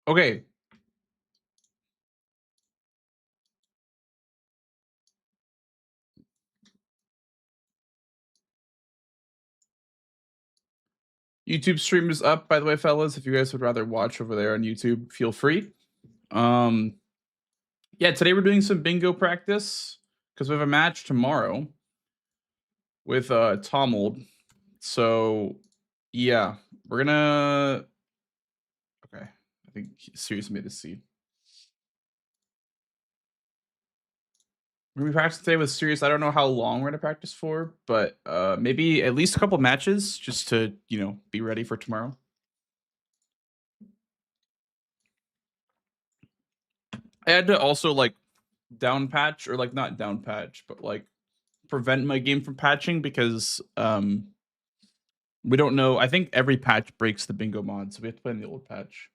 Okay. YouTube stream is up, by the way, fellas. If you guys would rather watch over there on YouTube, feel free. Yeah, today we're doing some bingo practice because we have a match tomorrow with Tomold. So yeah, we're gonna. Okay, I think Sirius made a seed. We're gonna be practicing today with Sirius. I don't know how long we're gonna practice for, but maybe at least a couple matches just to be ready for tomorrow. I had to also like down patch or like not down patch, but like prevent my game from patching because we don't know. I think every patch breaks the bingo mod, so we have to play in the old patch.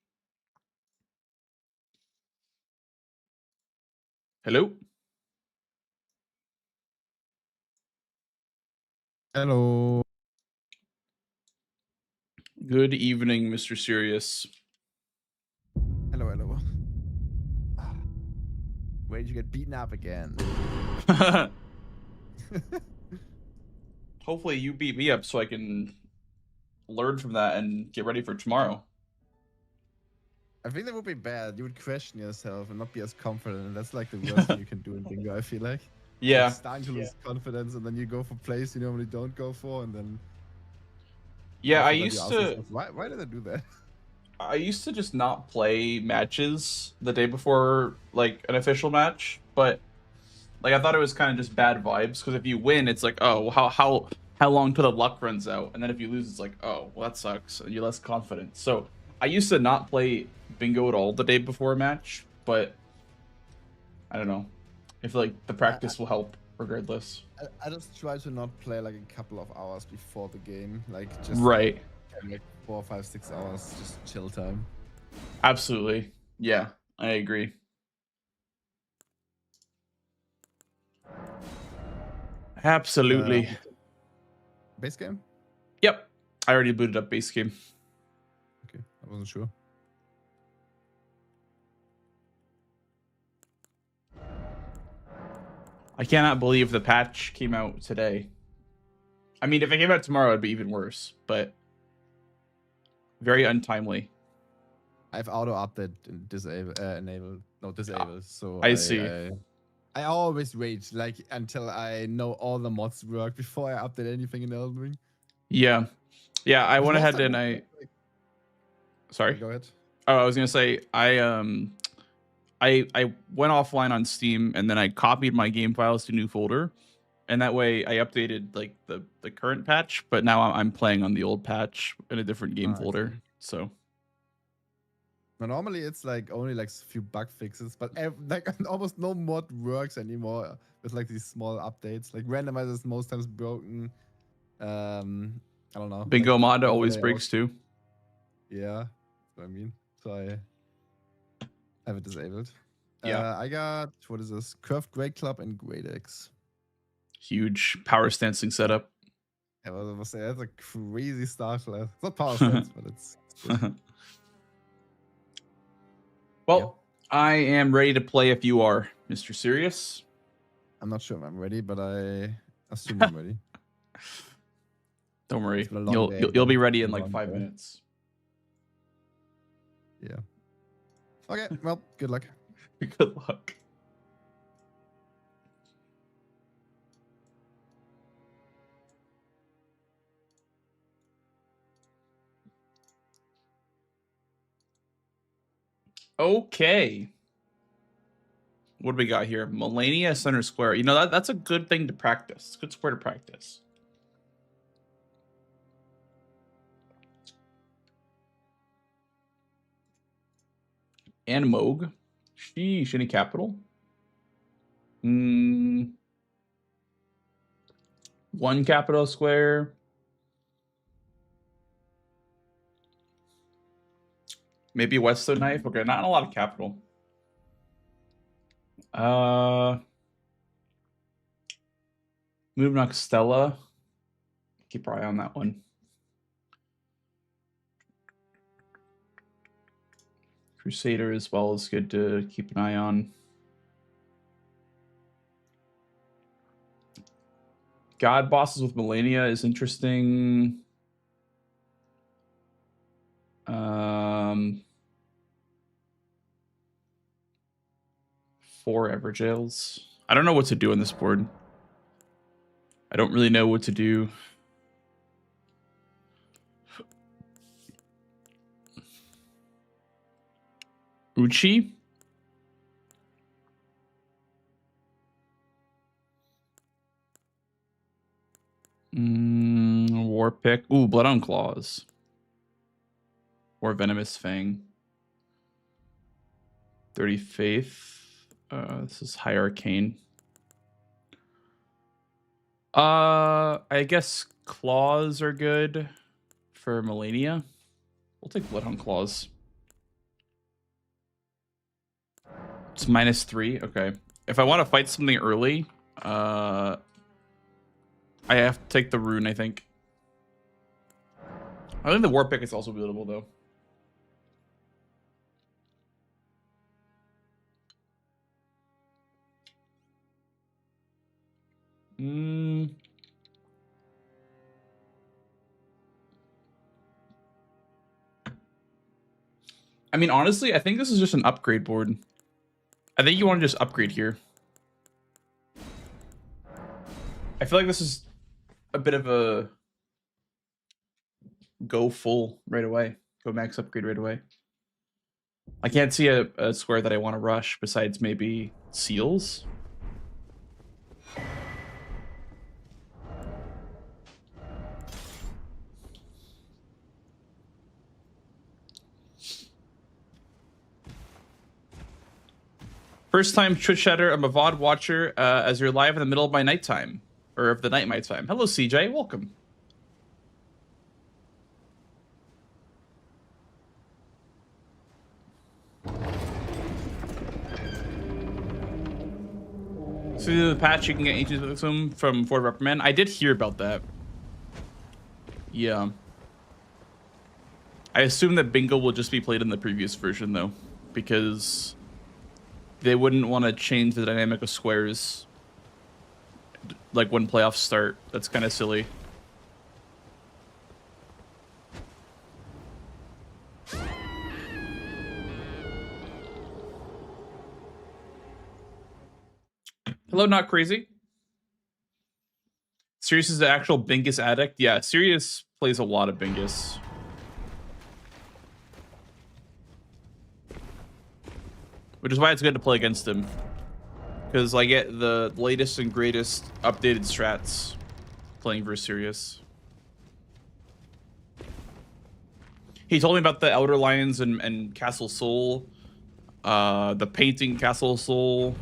Hello? Hello. Good evening, Mr. Sirius. Hello, hello. Where did you get beaten up again? Hopefully you beat me up so I can learn from that and get ready for tomorrow. I think that would be bad. You would question yourself and not be as confident, and that's like the worst thing you can do in bingo, I feel like. Yeah. Like starting to lose confidence, and then you go for plays you normally don't go for, and then... Yeah, I used to... Yourself, why did I do that? I used to just not play matches the day before, like, an official match, but... Like, I thought it was kind of just bad vibes, because if you win, it's like, oh, how long till the luck runs out? And then if you lose, it's like, oh, well, that sucks, and you're less confident. So, I used to not play bingo at all the day before a match, but I don't know. I feel like the practice will help regardless. I just try to not play like a couple of hours before the game. Like, just right. Like 4, 5, 6 hours, just chill time. Absolutely. Yeah, I agree. Absolutely. Base game? Yep. I already booted up base game. Okay, I wasn't sure. I cannot believe the patch came out today. I mean, if it came out tomorrow, it'd be even worse, but very untimely. I have auto update and disabled, so I see. I always wait like until I know all the mods work before I update anything in Elden Ring. Yeah. Yeah, I went ahead and Sorry. Go ahead. Oh, I was gonna say I went offline on Steam and then I copied my game files to a new folder, and that way I updated like the current patch, but now I'm playing on the old patch in a different game folder. So normally it's like only like a few bug fixes, but like almost no mod works anymore with like these small updates. Like randomizer is most times broken. I don't know. Bingo like, mod always breaks too. Yeah, that's what I mean. So I have it disabled. Yeah. I got, what is this? Curved Great Club and Great X. Huge power stancing setup. Yeah, I was gonna say that's a crazy start class. It's not power stance, but it's good. Well, yeah. I am ready to play if you are, Mr. Sirius. I'm not sure if I'm ready, but I assume I'm ready. Don't worry. You'll be ready in like 5 minutes. Yeah. Okay, well, good luck. Good luck. Okay. What do we got here? Melania center square. You know, that's a good thing to practice. It's a good square to practice. And Moog. Sheesh, any capital? One capital square. Maybe Western knife. Okay, not a lot of capital. Move Stella. Keep our eye on that one. Crusader as well is good to keep an eye on. God bosses with Melania is interesting. 4 Everjails. I don't know what to do on this board. I don't really know what to do. Uchi? War Pick. Ooh, Blood on Claws. Or Venomous Fang. 30 Faith. This is High Arcane. I guess Claws are good for Melania. We'll take Bloodhound Claws. It's -3. Okay. If I want to fight something early, I have to take the rune, I think. I think the War Pick is also buildable, though. I mean, honestly, I think this is just an upgrade board. I think you want to just upgrade here. I feel like this is a bit of a go full right away. Go max upgrade right away. I can't see a square that I want to rush besides maybe Seals. First time Twitch chatter. I'm a VOD watcher as you're live in the middle of my nighttime. Or of the night my time. Hello, CJ. Welcome. So the patch you can get Ancient Victim from Ford Reprimand. I did hear about that. Yeah. I assume that Bingo will just be played in the previous version though, because they wouldn't want to change the dynamic of squares like when playoffs start. That's kind of silly. Hello, Not Crazy. Sirius is the actual Bingus addict. Yeah, Sirius plays a lot of Bingus. Which is why it's good to play against him. Because I get the latest and greatest updated strats playing versus Sirius. He told me about the Outer Lions and Castle Soul. The painting Castle Soul.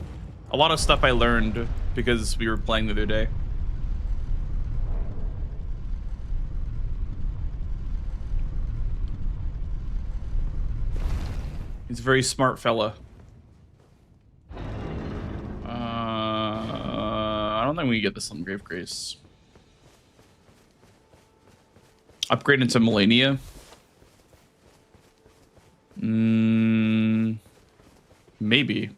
A lot of stuff I learned because we were playing the other day. He's a very smart fella. I don't think we get this on Grave Grace. Upgrade into Melania. Maybe.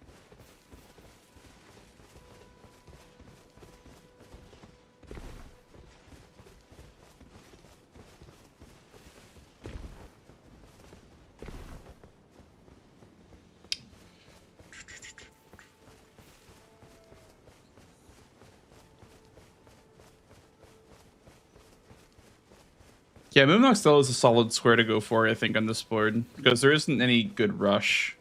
Yeah, Moonlock still is a solid square to go for, I think, on this board, because there isn't any good rush.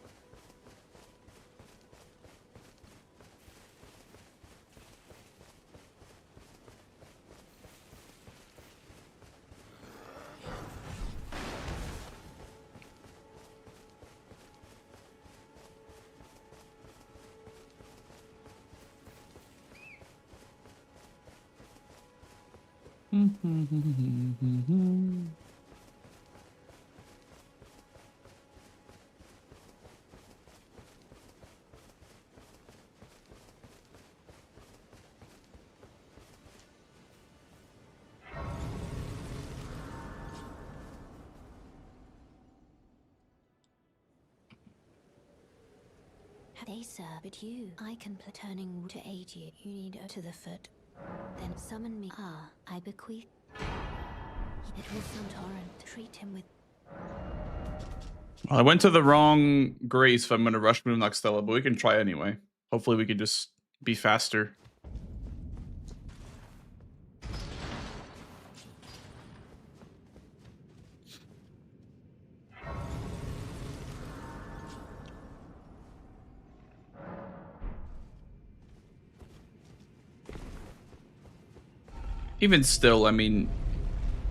They sir, but you, I can turning to aid you. You need to the foot. Then summon me. Ah, I bequeath. It was Santorin. Treat him with. Well, I went to the wrong Grace if I'm going to rush move Noxtella, but we can try anyway. Hopefully we can just be faster. Even still, I mean,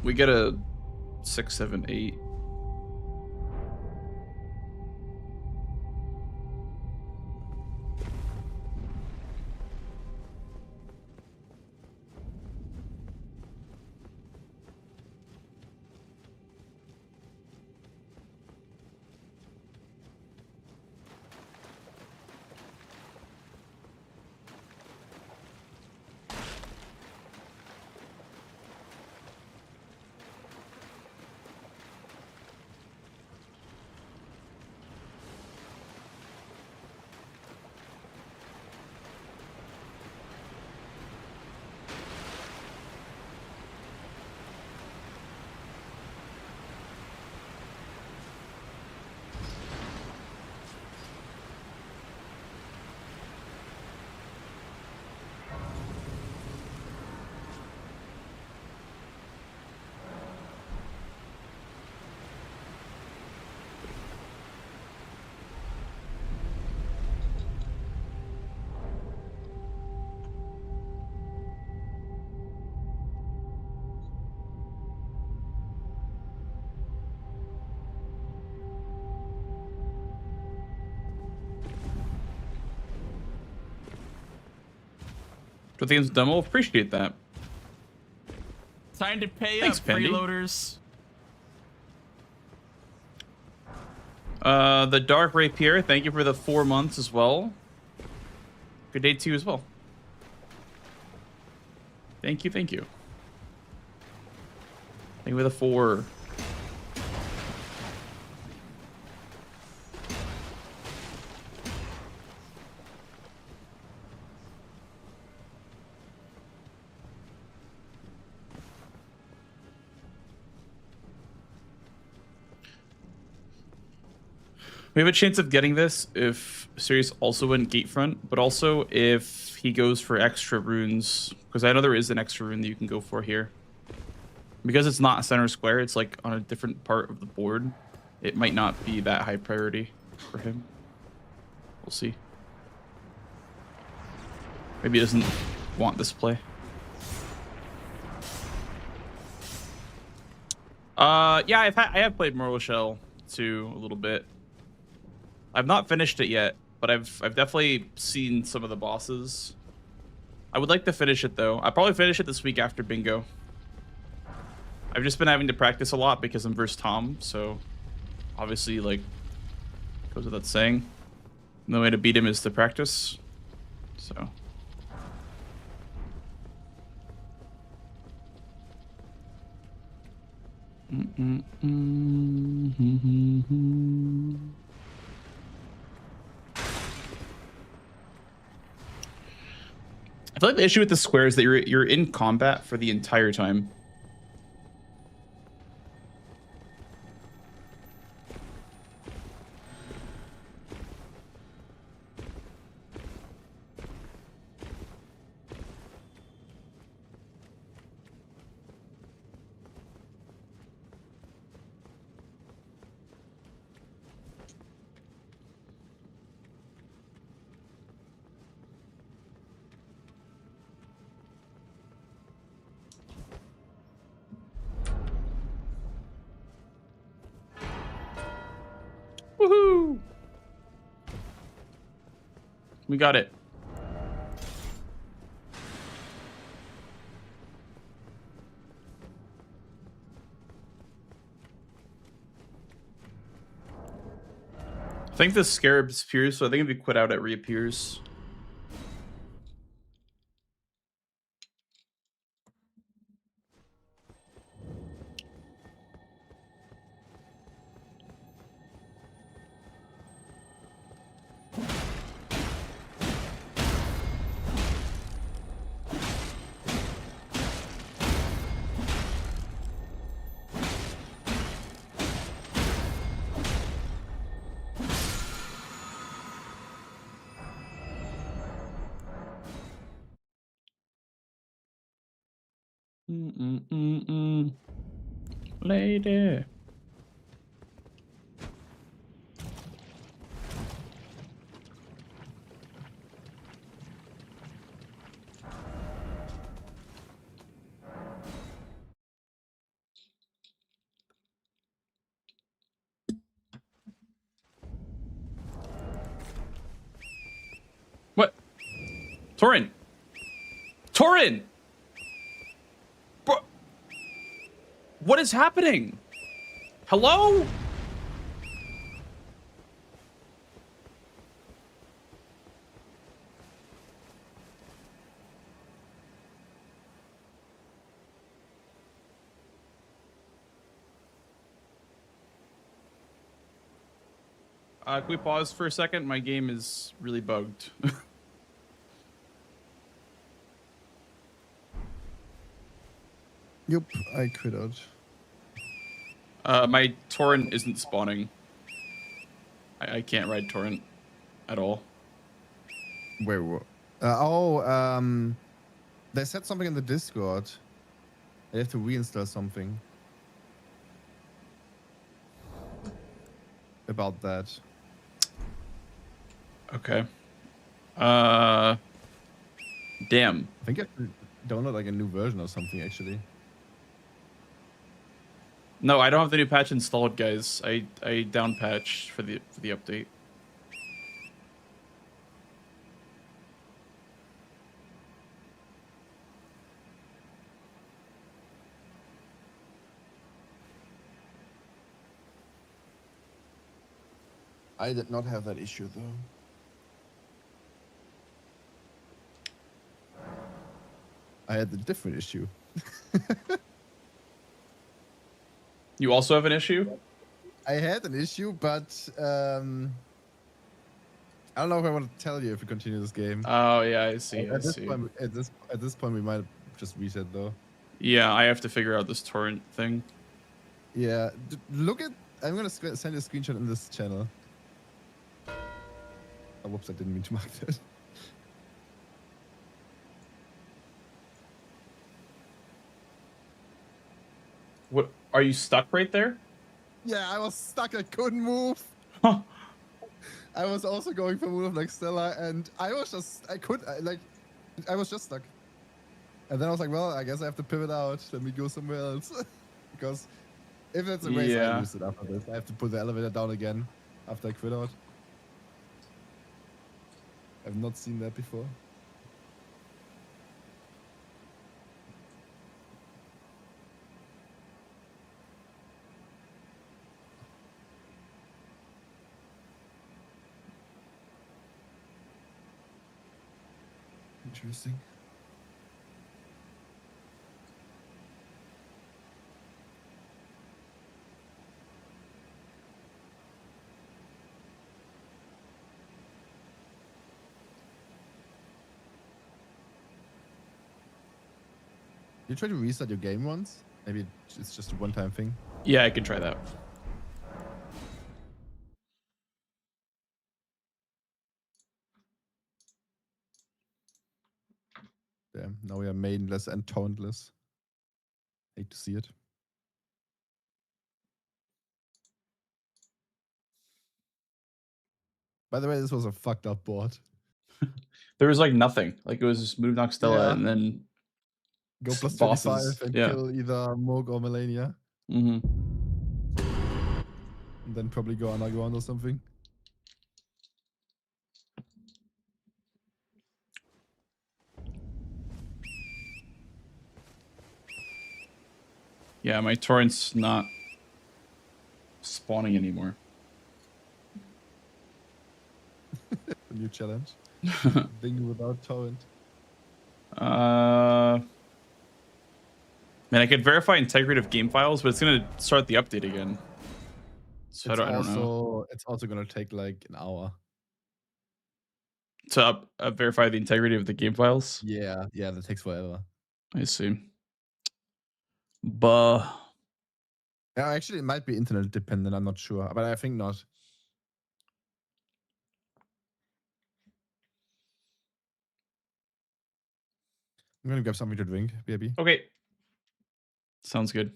we get a 6, 7, 8. For the demo, appreciate that. Time to pay Thanks, up, Pendy. freeloaders. The Dark Rapier, thank you for the 4 months as well. Good day to you as well. Thank you, thank you. Thank you for the 4. We have a chance of getting this if Sirius also went Gatefront, but also if he goes for extra runes, because I know there is an extra rune that you can go for here. Because it's not center square, it's like on a different part of the board. It might not be that high priority for him. We'll see. Maybe he doesn't want this play. Yeah, I have played Mortal Shell too a little bit. I've not finished it yet, but I've definitely seen some of the bosses. I would like to finish it though. I'll probably finish it this week after bingo. I've just been having to practice a lot because I'm versus Tom, so obviously like goes without saying. And the way to beat him is to practice. So I feel like the issue with the square is that you're in combat for the entire time. Woohoo! We got it. I think the scarab disappears, so I think if we quit out, it reappears. Lady. What? Torin! Torin! Bro, what is happening? Hello? Can we pause for a second? My game is really bugged. Yup, I quit out. My torrent isn't spawning. I can't ride torrent at all. Wait, what? They said something in the Discord. They have to reinstall something about that. Okay. Damn. I think I have to download like a new version or something actually. No, I don't have the new patch installed, guys. I down patched for the update. I did not have that issue though. I had a different issue. You also have an issue? I had an issue, but I don't know if I want to tell you if we continue this game. Oh yeah, I see. I At this see. point, at this point, we might just reset though. Yeah, I have to figure out this torrent thing. Yeah, look at. I'm gonna send you a screenshot in this channel. Oh, whoops! I didn't mean to mark that. What? Are you stuck right there? Yeah, I was stuck. I couldn't move. Huh. I was also going for move like Stella, and I was just. I was just stuck. And then I was like, well, I guess I have to pivot out. Let me go somewhere else. Because if it's a race, Yeah. I lose it after this. I have to put the elevator down again after I quit out. I've not seen that before. Interesting. You try to reset your game once? Maybe it's just a one-time thing. Yeah, I can try that. Damn, now we are maidenless and tauntless. Hate to see it. By the way, this was a fucked up board. There was like nothing. Like it was just move Noxtella Yeah. and then Go plus bosses. 25 and Yeah. kill either Morg or Melania. Mm-hmm. And then probably go underground or something. Yeah, my torrent's not spawning anymore. A new challenge. Thing without torrent. Man, I could verify integrity of game files, but it's gonna start the update again. So I don't know. It's also gonna take like an hour. To verify the integrity of the game files? Yeah, that takes forever. I see. Buh. Yeah, actually, it might be internet dependent. I'm not sure, but I think not. I'm gonna grab something to drink, baby. Okay. Sounds good.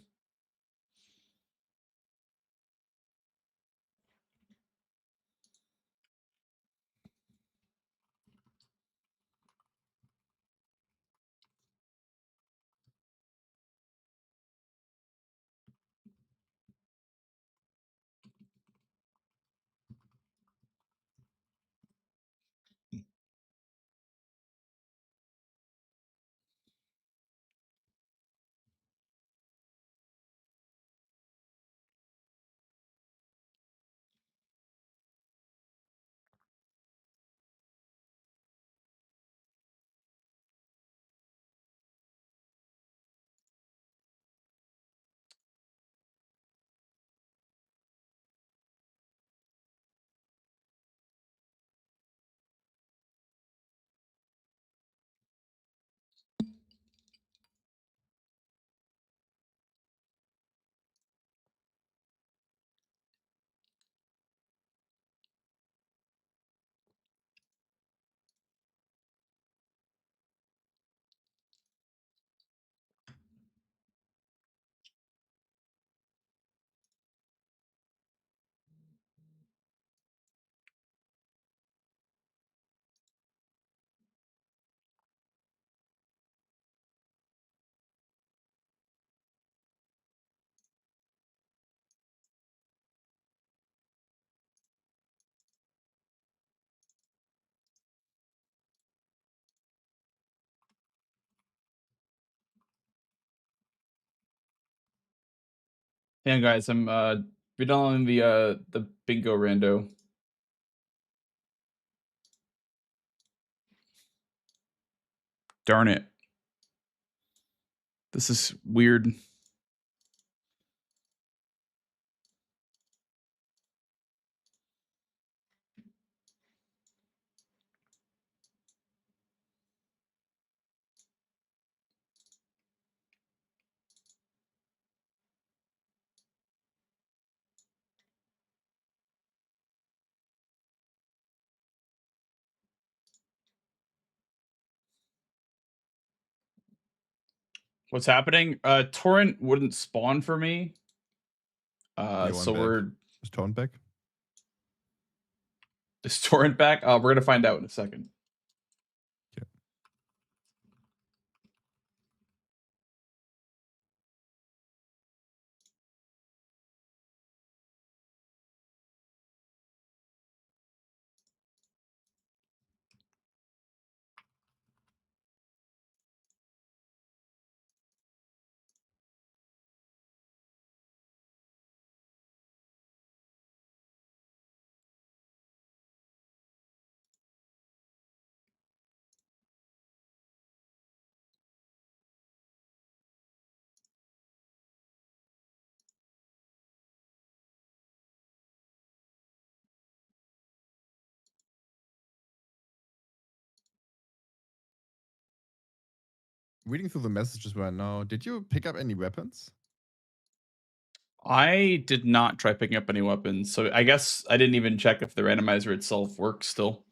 Hang on, guys. I'm redownloading the bingo rando. Darn it. This is weird. What's happening? Torrent wouldn't spawn for me. So we're Is Torrent back? Is Torrent back? We're gonna find out in a second. Okay. Reading through the messages right now, did you pick up any weapons? I did not try picking up any weapons, so I guess I didn't even check if the randomizer itself works still.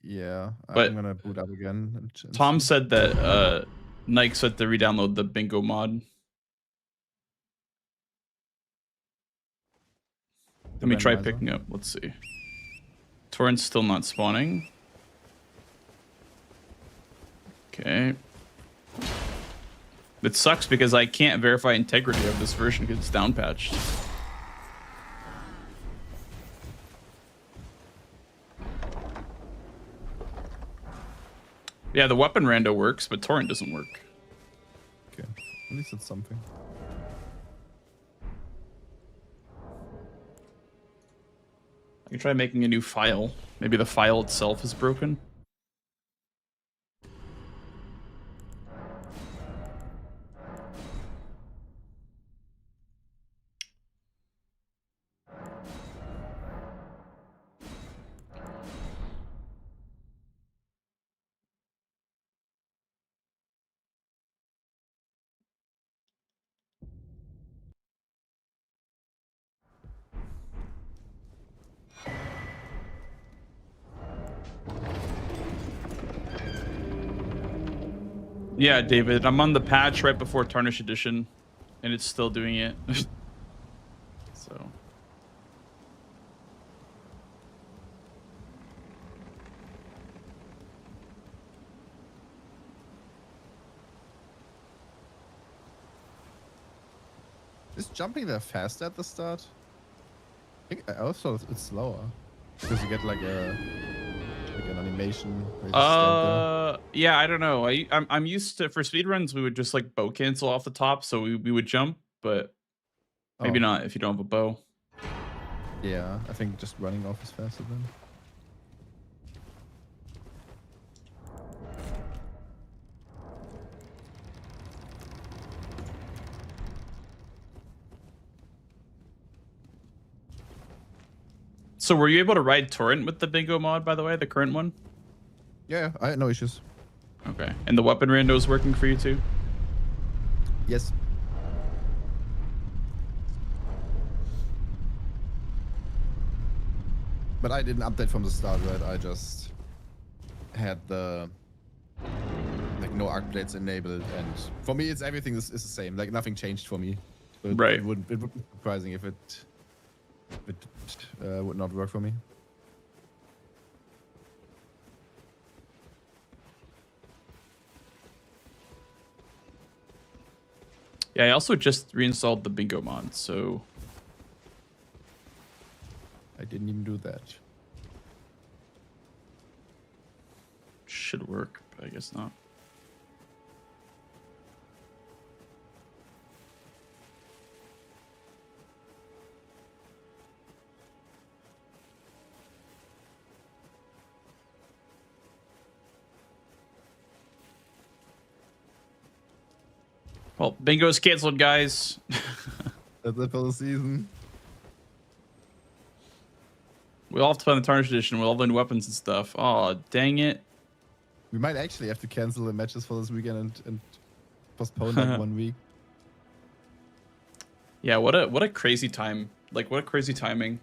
Yeah, But I'm gonna boot up again. And Tom see. said that Nike said to re-download the bingo mod. Let me try randomizer. picking up. Let's see. Torrent's still not spawning. Okay. It sucks because I can't verify integrity of this version because it's down patched. Yeah, the weapon rando works, but Torrent doesn't work. Okay, at least it's something. I can try making a new file. Maybe the file itself is broken. Yeah, David, I'm on the patch right before Tarnish Edition. and it's still doing it. So. Is jumping there faster at the start? I think also it's slower because you get like an animation. Where you just stand there. Yeah, I don't know. I'm used to, for speedruns we would just like bow cancel off the top, so we would jump, but maybe Oh. not if you don't have a bow. Yeah, I think just running off is faster then. So were you able to ride Torrent with the bingo mod, by the way, the current one? Yeah, I had no issues. Okay. And the weapon rando is working for you too? Yes. But I didn't update from the start, right? I just had the like no arc plates enabled, and for me, it's everything is the same. Like nothing changed for me. So Right. It would be surprising if it would not work for me. Yeah, I also just reinstalled the bingo mod, so I didn't even do that. should work, but I guess not. Well, bingo's canceled, guys. That's it for the season. We all have to play on the Tarnished Edition with all the new weapons and stuff. Oh, dang it. We might actually have to cancel the matches for this weekend and postpone like 1 week. Yeah, what a crazy time. Like, what a crazy timing.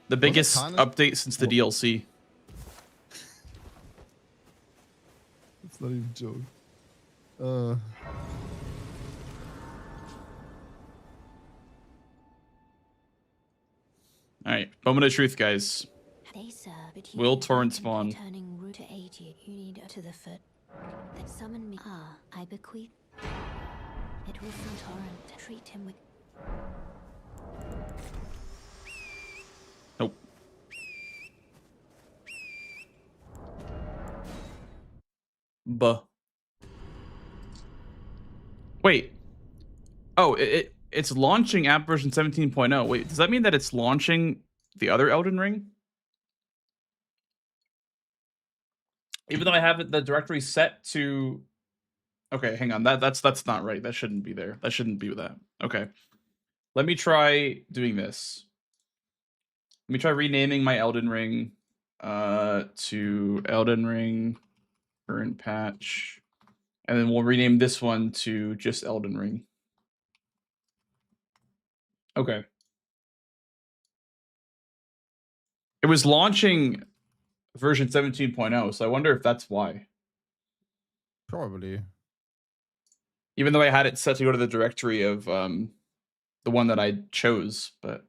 The biggest Tarnished- update since the DLC. It's not even a joke. Alright, moment of truth, guys. They sir, but Will you torrent can spawn? Turning root to aid you. You need to the foot. Then summon me. Ah, I bequeath. It was some torrent. Treat him with. Nope. Buh. Wait. Oh, it's launching app version 17.0. Wait, does that mean that it's launching the other Elden Ring? Even though I have the directory set to... Okay, hang on. That's not right. That shouldn't be there. That shouldn't be with that. Okay. Let me try doing this. Let me try renaming my Elden Ring to Elden Ring current patch. And then we'll rename this one to just Elden Ring. Okay. It was launching version 17.0, so I wonder if that's why. Probably. Even though I had it set to go to the directory of the one that I chose, but...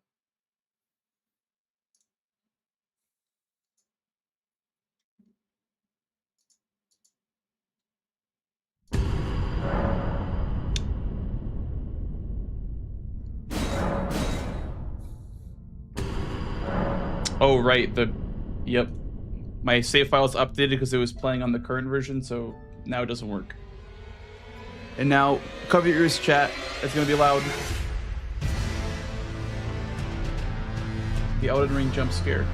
Oh, right. Yep. My save file is updated because it was playing on the current version, so now it doesn't work. And now, cover your ears, chat. It's going to be loud. The Elden Ring jump scare.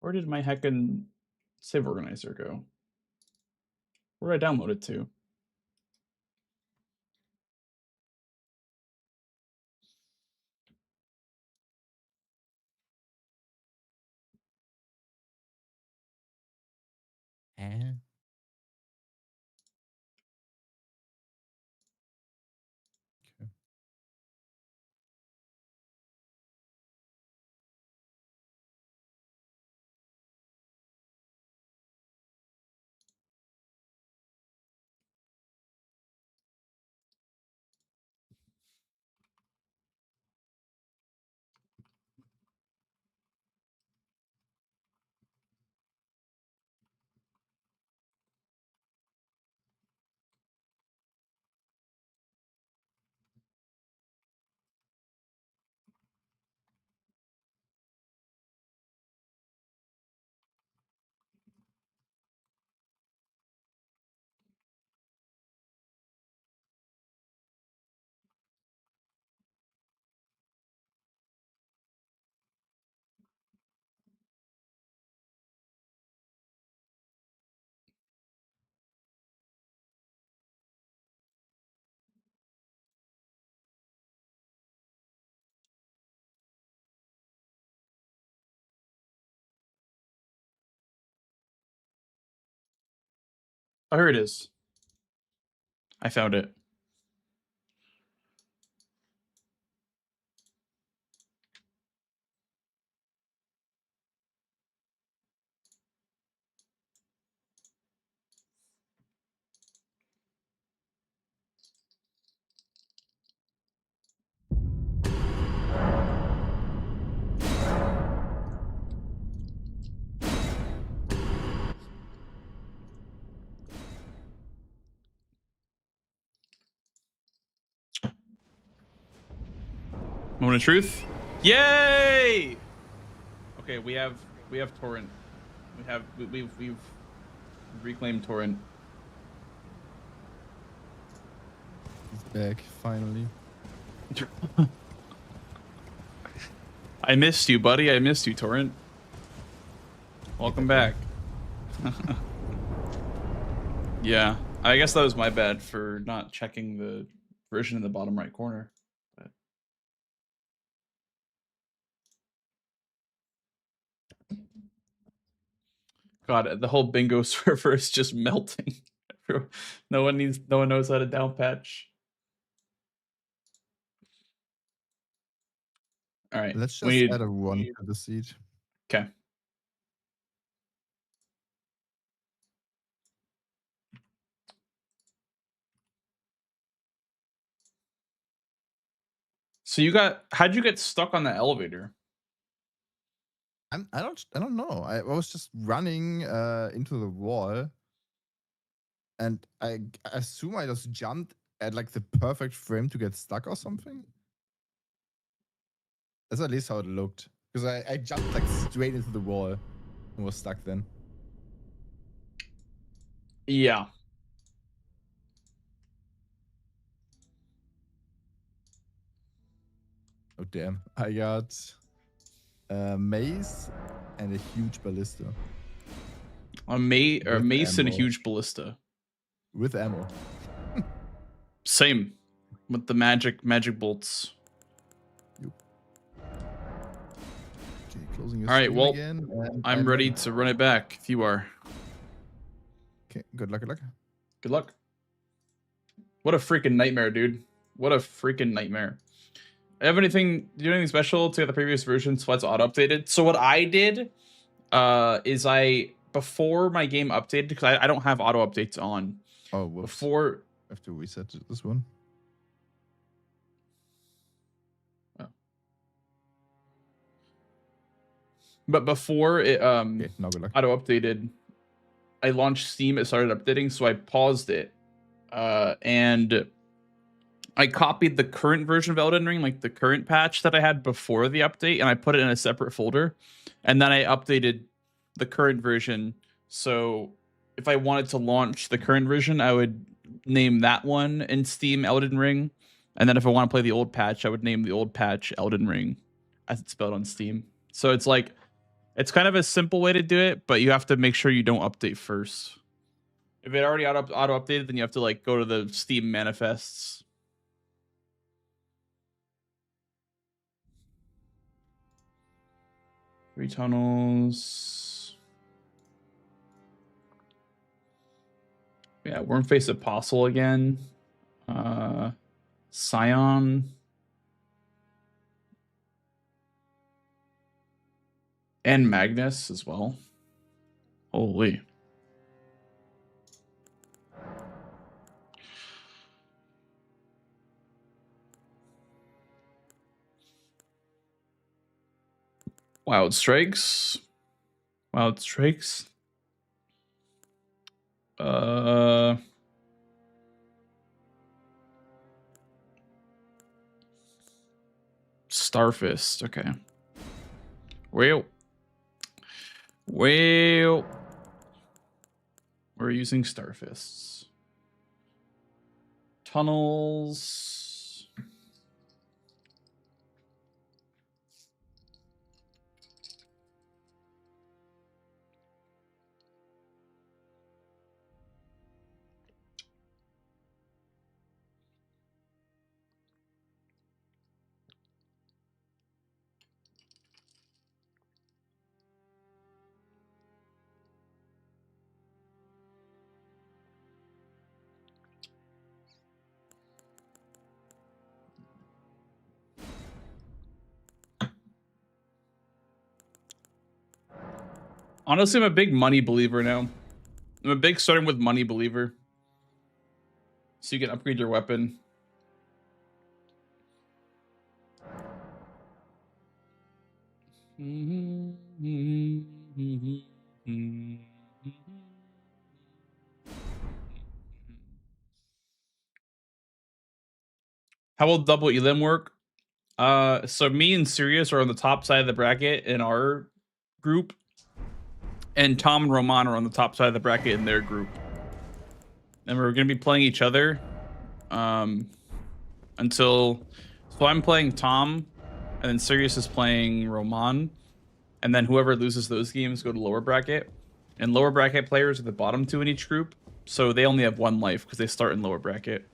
Where did my heckin' save organizer go? Where did I download it to? Eh? Okay. Oh, here it is. I found it. Moment of truth. Yay! Okay, we have torrent. We've reclaimed torrent. He's back finally. I missed you, buddy. I missed you, torrent. Welcome back. Yeah, I guess that was my bad for not checking the version in the bottom right corner. But... God, the whole bingo server is just melting. No one knows how to down patch. All right, Let's just add a 1 to the seed. Okay. So how'd you get stuck on the elevator? I don't know. I was just running into the wall, and I assume I just jumped at like the perfect frame to get stuck or something. That's at least how it looked. Because I jumped like straight into the wall and was stuck then. Yeah. Oh damn! I got a mace and a huge ballista. A mace and a ammo. huge ballista. With ammo. Same. With the magic bolts. Yep. Okay, closing your All right, stream well, again, I'm ready to run it back if you are. Okay, good luck, good luck. Good luck. What a freaking nightmare, dude. What a freaking nightmare. Have anything, do anything special to get the previous version so it's auto updated? So what I did is before my game updated, because I don't have auto updates on. Oh, whoops. Before I have to reset this one. Oh. But before it Okay, now good luck. auto updated, I launched Steam, it started updating, so I paused it. And I copied the current version of Elden Ring, like the current patch that I had before the update, and I put it in a separate folder. And then I updated the current version. So if I wanted to launch the current version, I would name that one in Steam Elden Ring. And then if I want to play the old patch, I would name the old patch Elden Ring as it's spelled on Steam. So it's like It's kind of a simple way to do it, but you have to make sure you don't update first. If it already auto updated, then you have to like go to the Steam manifests. Three tunnels. Yeah, Wormface Apostle again. Scion. And Magnus as well. Holy. Wild Strikes. Wild Strikes. Starfist. Okay. Well, we're using Starfists. Tunnels. Honestly, I'm a big money believer now. I'm a big starting with money believer. So you can upgrade your weapon. How will double elim work? So me and Sirius are on the top side of the bracket in our group, and Tom and Roman are on the top side of the bracket in their group. And we're gonna be playing each other until. So I'm playing Tom, and then Sirius is playing Roman, and then whoever loses those games go to lower bracket. And lower bracket players are the bottom two in each group, so they only have 1 life because they start in lower bracket.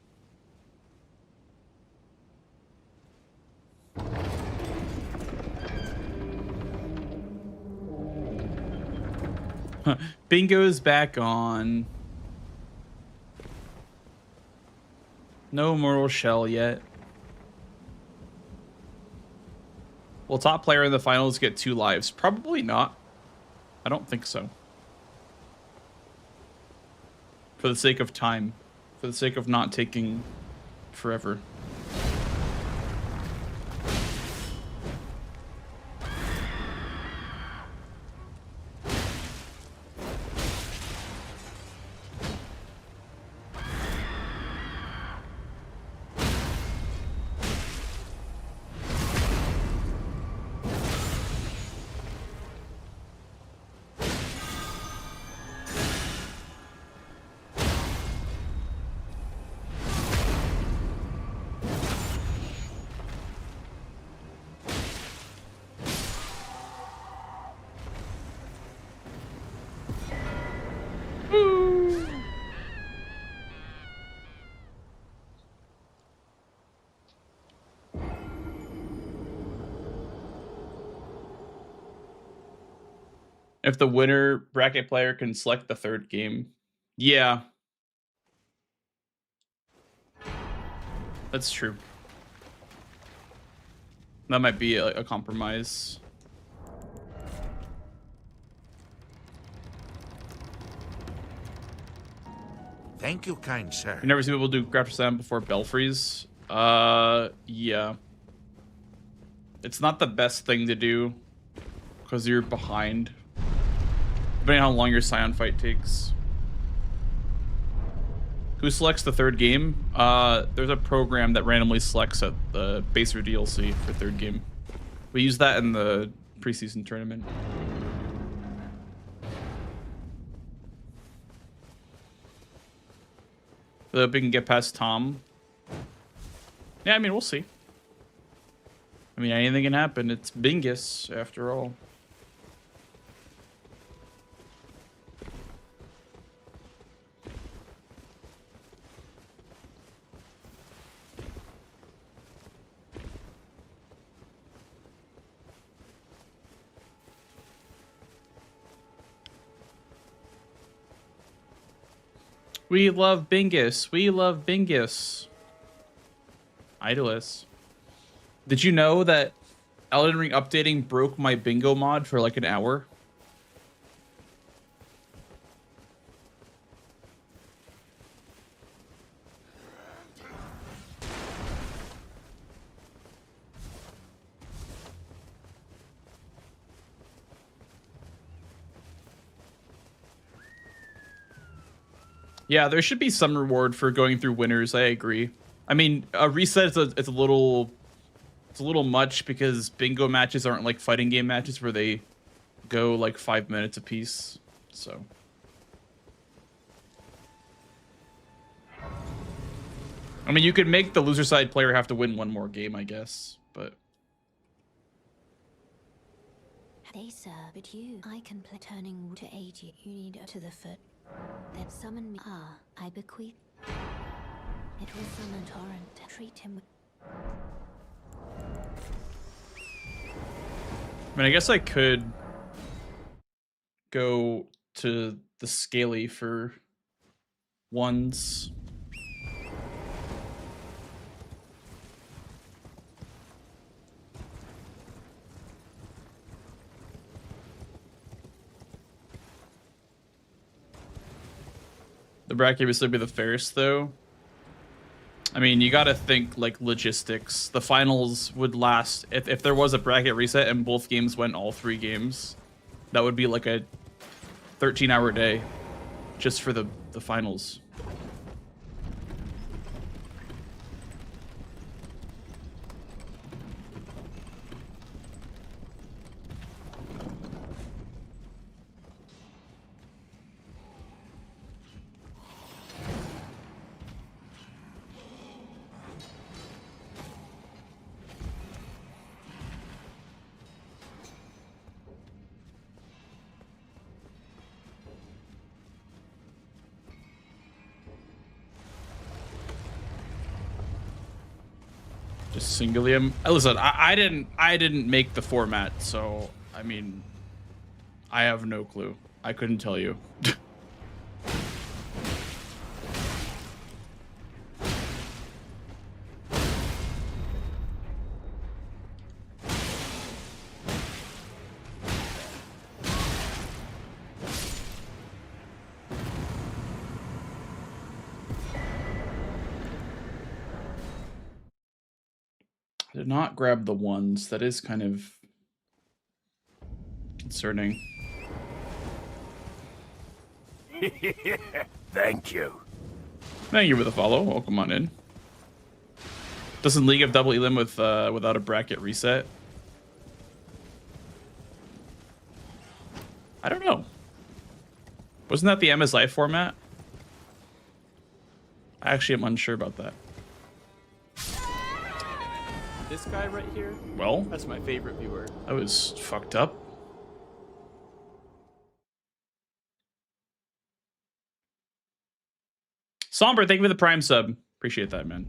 Bingo's back on. No Mortal Shell yet. Will top player in the finals get 2 lives? Probably not. I don't think so. For the sake of time. For the sake of not taking forever. If the winner bracket player can select the 3rd game. Yeah. That's true. That might be a compromise. Thank you, kind sir. You never see people do Grafter Slam before Belfries? Yeah. It's not the best thing to do because you're behind. Depending on how long your Scion fight takes. Who selects the 3rd game? There's a program that randomly selects at the base or DLC for 3rd game. We use that in the preseason tournament. So that we can get past Tom. Yeah, I mean, we'll see. I mean, anything can happen. It's Bingus, after all. We love Bingus. We love Bingus. Idolus. Did you know that Elden Ring updating broke my bingo mod for like an hour? Yeah, there should be some reward for going through winners. I agree. I mean, a reset is it's a little much because bingo matches aren't like fighting game matches where they go like 5 minutes apiece. So I mean, you could make the loser side player have to win one more game, I guess, but They sir, but you, I can play turning to aid you. You need to the foot. Then summon me. Ah, I bequeath. It will summon torrent. Treat him with. I mean, I guess I could go to the Scaly for ones. The bracket would still be the fairest, though. I mean, you gotta think like logistics. The finals would last if there was a bracket reset and both games went all 3 games. That would be like a 13-hour day just for the finals. Just singly him. Listen, I didn't make the format, so I mean, I have no clue. I couldn't tell you. I did not grab the ones. That is kind of concerning. Thank you. Thank you for the follow. Welcome on in. Doesn't League of double elim with without a bracket reset? I don't know. Wasn't that the MSI format? I actually am unsure about that. This guy right here, Well, that's my favorite viewer. that was fucked up. Somber, thank you for the Prime sub. Appreciate that, man.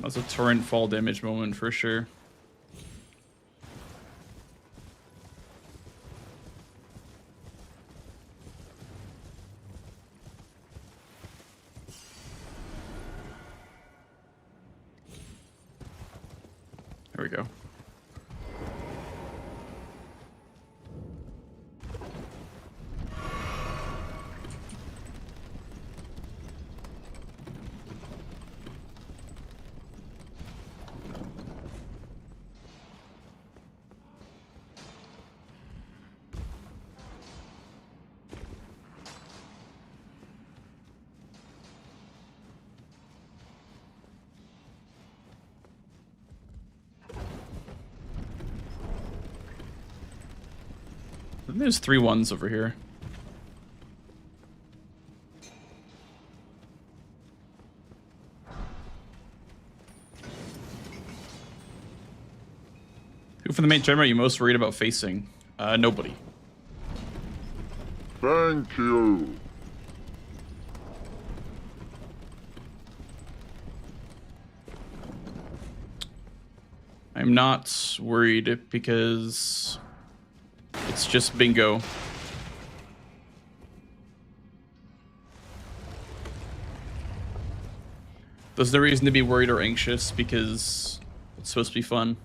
That's a torrent fall damage moment for sure. There we go. There's 3 ones over here. Who from the main tournament are you most worried about facing? Nobody. Thank you. I'm not worried because It's just bingo. There's no reason to be worried or anxious because it's supposed to be fun.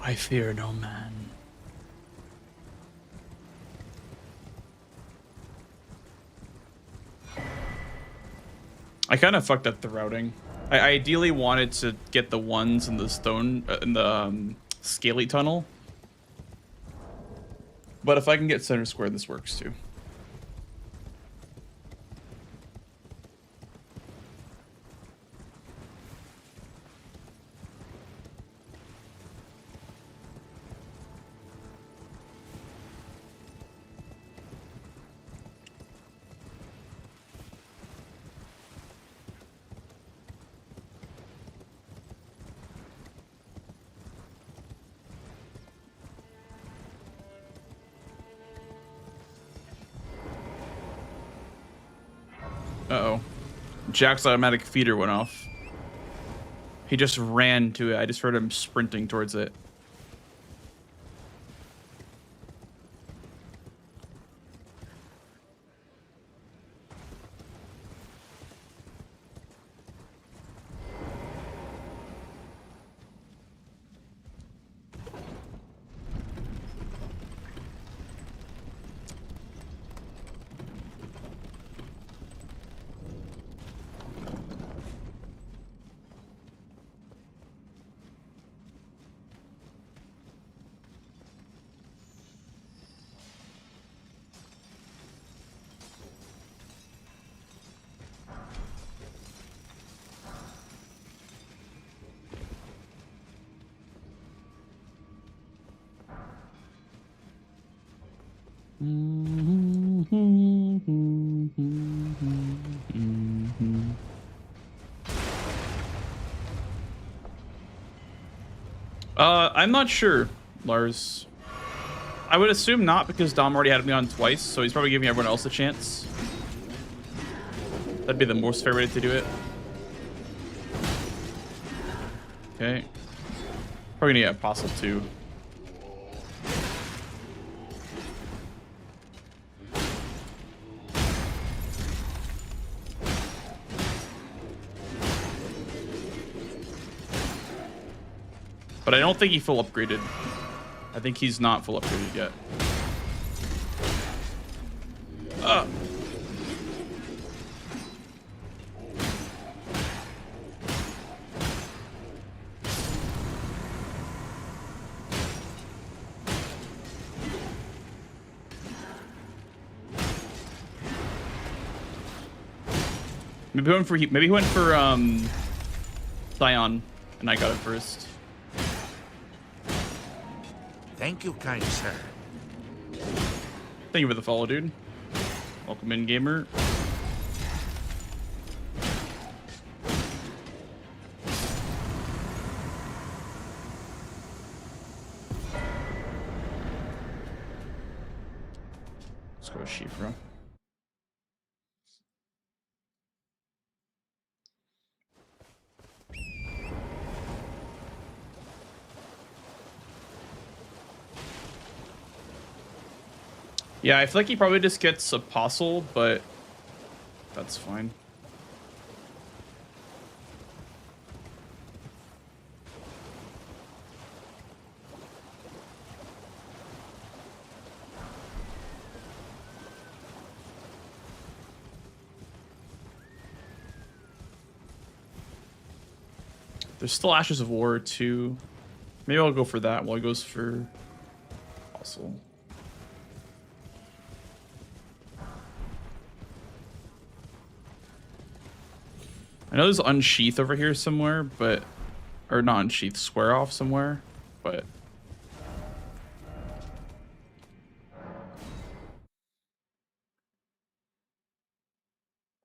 I fear no man. I kind of fucked up the routing. I ideally wanted to get the ones in the stone in the scaly tunnel, but if I can get center square, this works too. Uh-oh. Jack's automatic feeder went off. He just ran to it. I just heard him sprinting towards it. I'm not sure, Lars. I would assume not because Dom already had me on twice, so he's probably giving everyone else a chance. That'd be the most fair way to do it. Okay. Probably gonna get Apostle too. But I don't think he full upgraded. I think he's not full upgraded yet. Maybe he went for Scion, and I got it first. Thank you, kind sir. Thank you for the follow, dude. Welcome in, gamer. Let's go with Shifra. Yeah, I feel like he probably just gets Apostle, but that's fine. There's still Ashes of War too. Maybe I'll go for that while he goes for Apostle. I know there's Unsheath over here somewhere, but... Or not Unsheath, Square Off somewhere, but...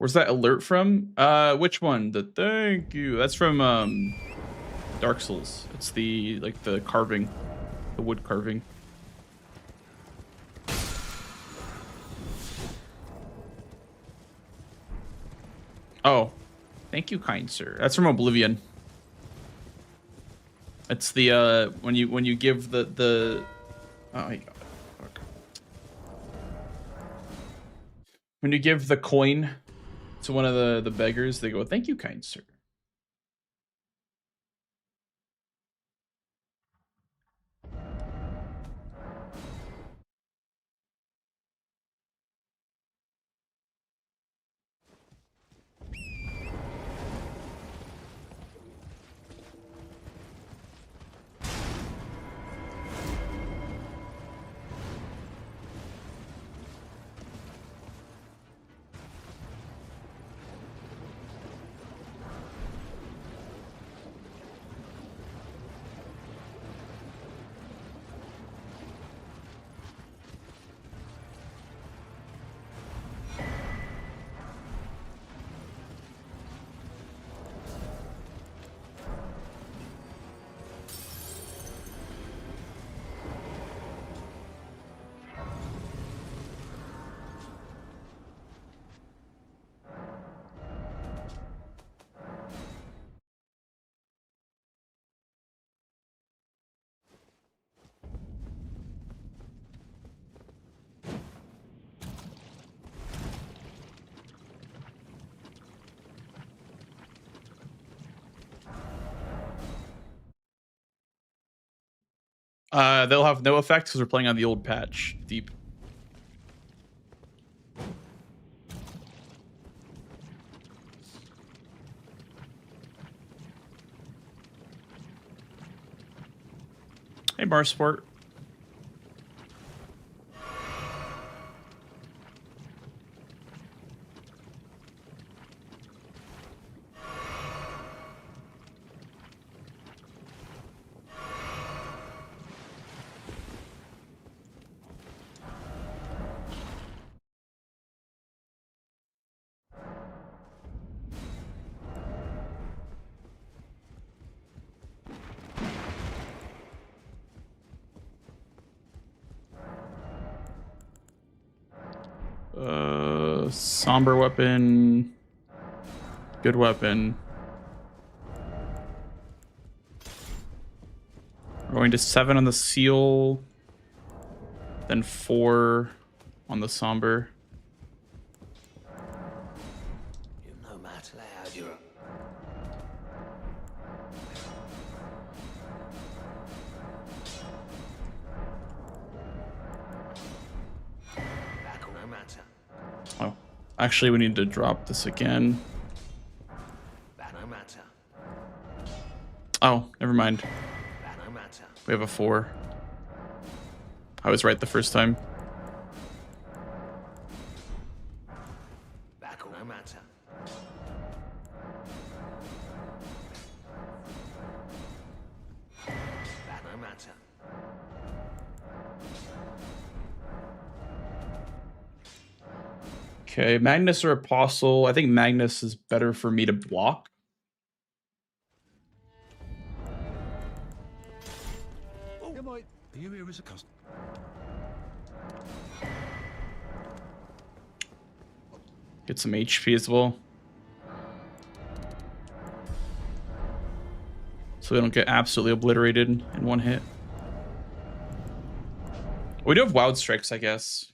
Where's that alert from? Which one? The thank you. That's from Dark Souls. It's the like the carving, the wood carving. Oh, thank you, kind sir. That's from Oblivion. It's the when you give the oh my god. Fuck. When you give the coin to one of the beggars, they go, "Thank you, kind sir." They'll have no effect because we're playing on the old patch. Deep. Hey, Marsport. Somber weapon. Good weapon. We're going to 7 on the seal. Then 4 on the somber. No matter how you're back no matter. Oh, actually, we need to drop this again. Back no matter. Oh, never mind. Back no matter. We have a 4. I was right the first time. Back no matter. Back no matter. Okay, Magnus or Apostle. I think Magnus is better for me to block. Are you here as a customer? Get some HP as well. So we don't get absolutely obliterated in one hit. We do have Wild Strikes, I guess.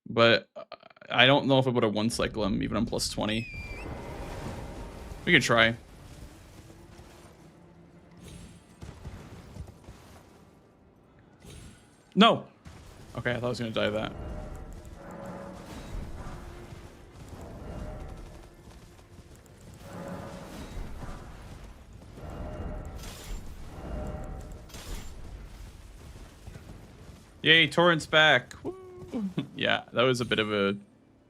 But I don't know if I would have one cycle him even on plus 20. We could try. No. Okay, I thought I was gonna die that. Yay, Torrent's back. Woo. Yeah, that was a bit of a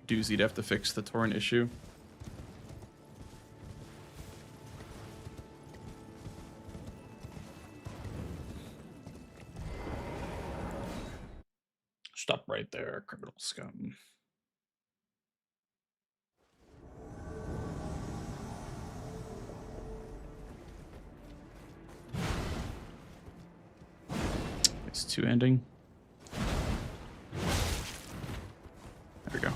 doozy to have to fix the Torrent issue. Stop right there, criminal scum. It's two-handing. There we go.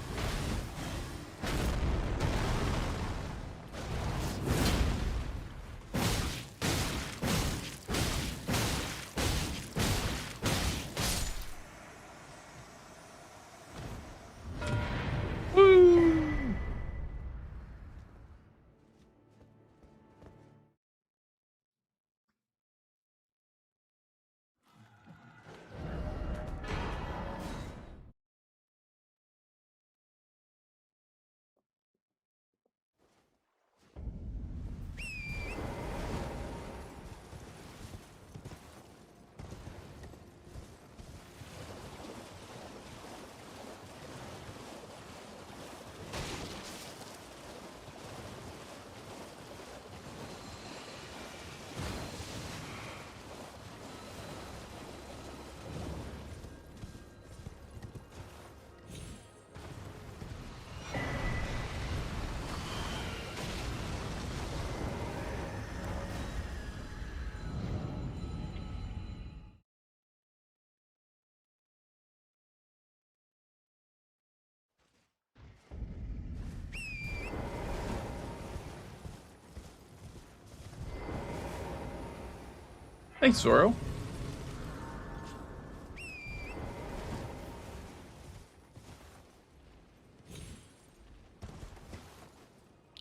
Thanks, Zoro.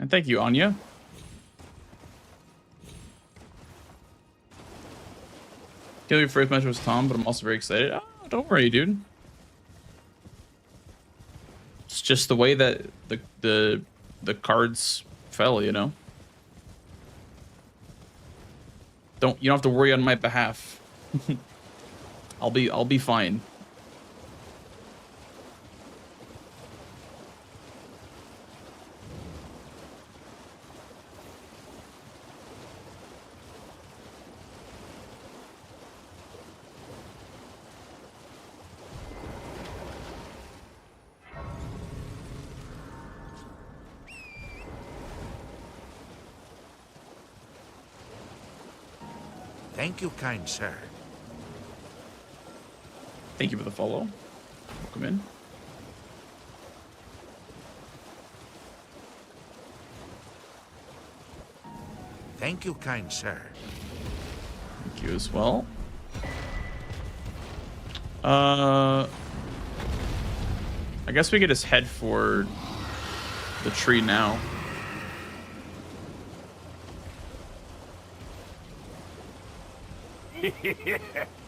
And thank you, Anya. Your first match was Tom, but I'm also very excited. Oh, don't worry, dude. It's just the way that the cards fell, you know. You don't have to worry on my behalf. I'll be fine. Thank you, kind sir. Thank you for the follow. Welcome in. Thank you, kind sir. Thank you as well. I guess we could just head for the tree now.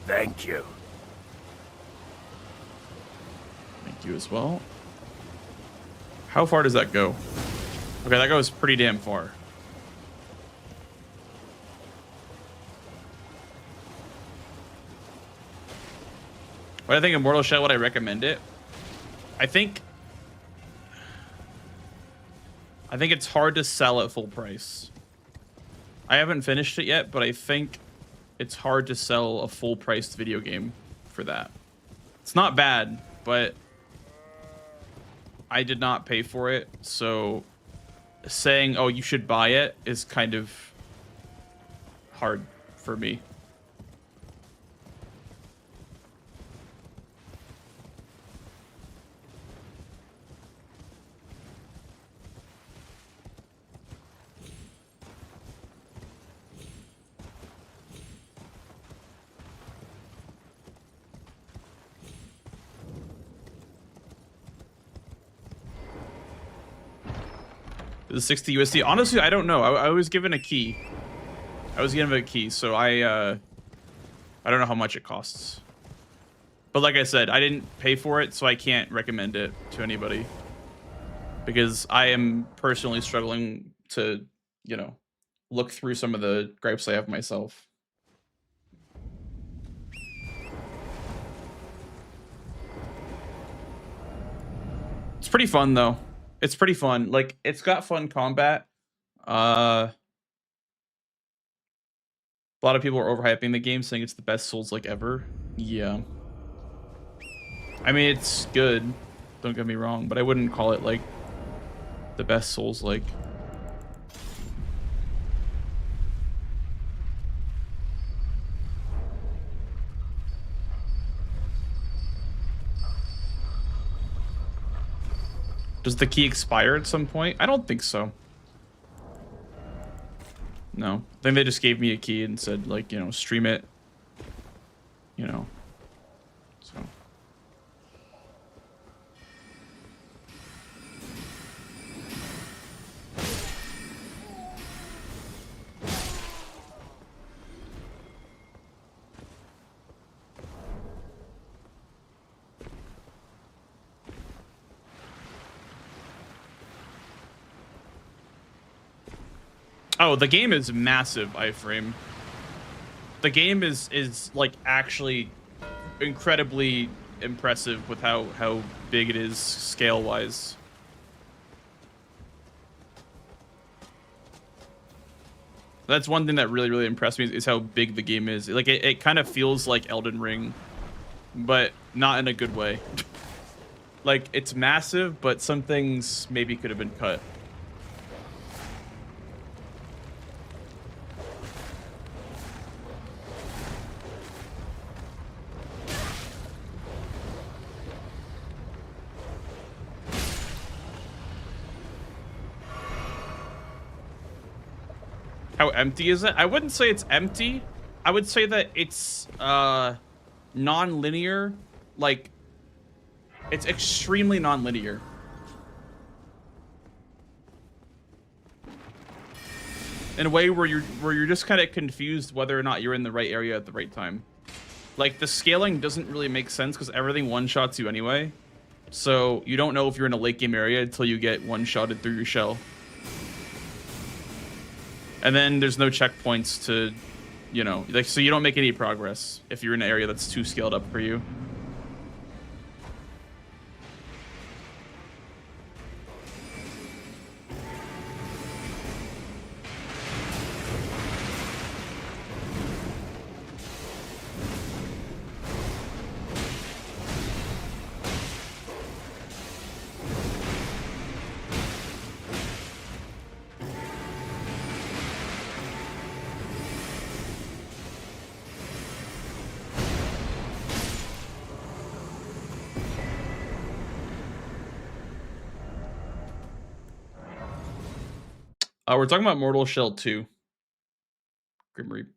Thank you. Thank you as well. How far does that go? Okay, that goes pretty damn far. What I think of Mortal Shell, would I recommend it? I think it's hard to sell at full price. I haven't finished it yet, but I think it's hard to sell a full-priced video game for that. It's not bad, but I did not pay for it, so saying, oh, you should buy it is kind of hard for me. The 60 USD. Honestly, I don't know. I was given a key. I was given a key, so I don't know how much it costs. But like I said, I didn't pay for it, so I can't recommend it to anybody. Because I am personally struggling to, you know, look through some of the gripes I have myself. It's pretty fun, though. It's pretty fun. Like, it's got fun combat. A lot of people are overhyping the game, saying it's the best Souls-like ever. Yeah. I mean, it's good. Don't get me wrong, but I wouldn't call it, like, the best Souls-like. Does the key expire at some point? I don't think so. No. I think they just gave me a key and said, like, you know, stream it. You know. So. Oh, the game is massive, iframe. The game is like actually incredibly impressive with how big it is scale wise. That's one thing that really impressed me is how big the game is. Like it kind of feels like Elden Ring, but not in a good way. Like it's massive, but some things maybe could have been cut. How empty is it? I wouldn't say it's empty. I would say that it's non-linear. Like it's extremely non-linear. In a way where you're just kind of confused whether or not you're in the right area at the right time. Like the scaling doesn't really make sense because everything one-shots you anyway. So you don't know if you're in a late game area until you get one-shotted through your shell. And then there's no checkpoints to, you know, like, so you don't make any progress if you're in an area that's too scaled up for you. We're talking about Mortal Shell 2. Grim Reap.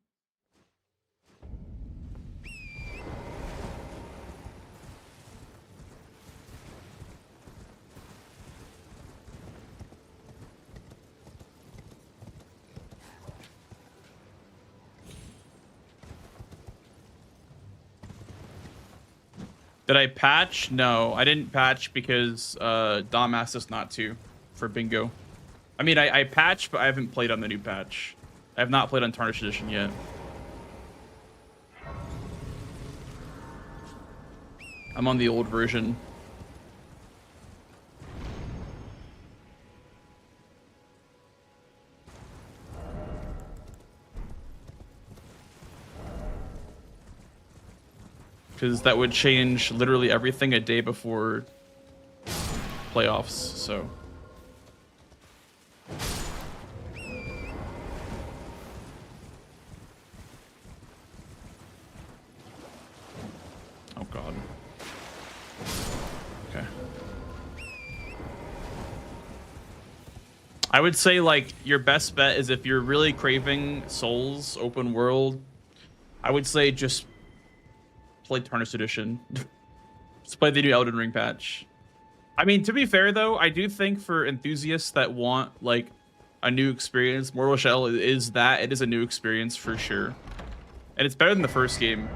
Did I patch? No, I didn't patch because Dom asked us not to for bingo. I mean, I patched, but I haven't played on the new patch. I have not played on Tarnished Edition yet. I'm on the old version. Because that would change literally everything a day before playoffs, so... Oh god. Okay. I would say, like, your best bet is if you're really craving Souls open world, I would say just play Tarnished Edition. Just play the new Elden Ring patch. I mean, to be fair though, I do think for enthusiasts that want like a new experience, Mortal Shell is that. It is a new experience for sure. And it's better than the first game.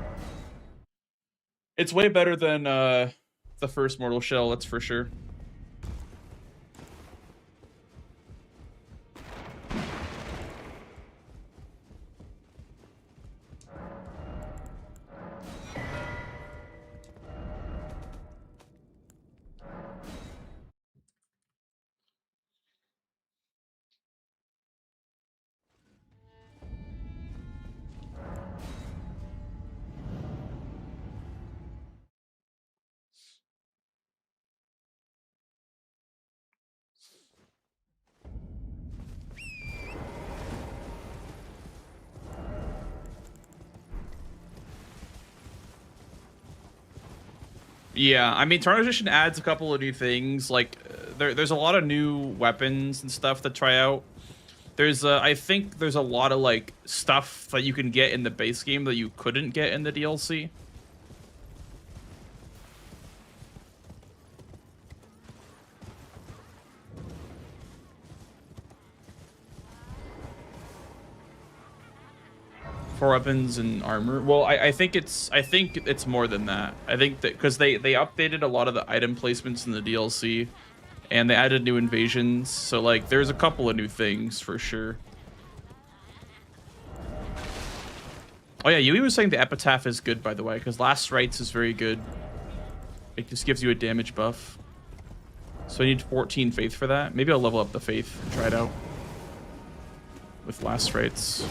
It's way better than the first Mortal Shell, that's for sure. Yeah, I mean, Tarnished Edition adds a couple of new things. Like, there's a lot of new weapons and stuff to try out. There's I think there's a lot of like stuff that you can get in the base game that you couldn't get in the DLC. For weapons and armor. Well, I think it's more than that. I think that because they updated a lot of the item placements in the DLC, and they added new invasions. So like, there's a couple of new things for sure. Oh yeah, Yui was saying the epitaph is good, by the way, because Last Rites is very good. It just gives you a damage buff. So I need 14 faith for that. Maybe I'll level up the faith and try it out with Last Rites.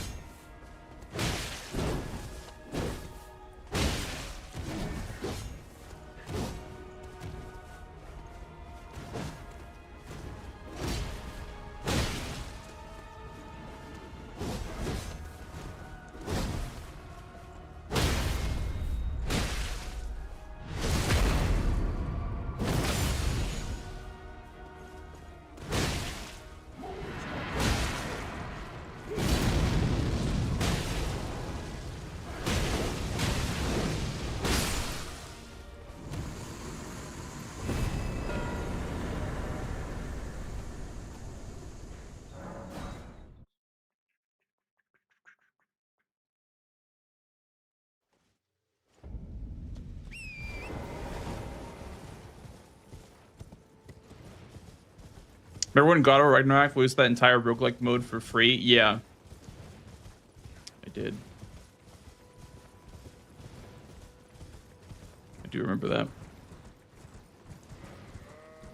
Remember when God of War Ragnarok released that entire roguelike mode for free? Yeah. I did. I do remember that.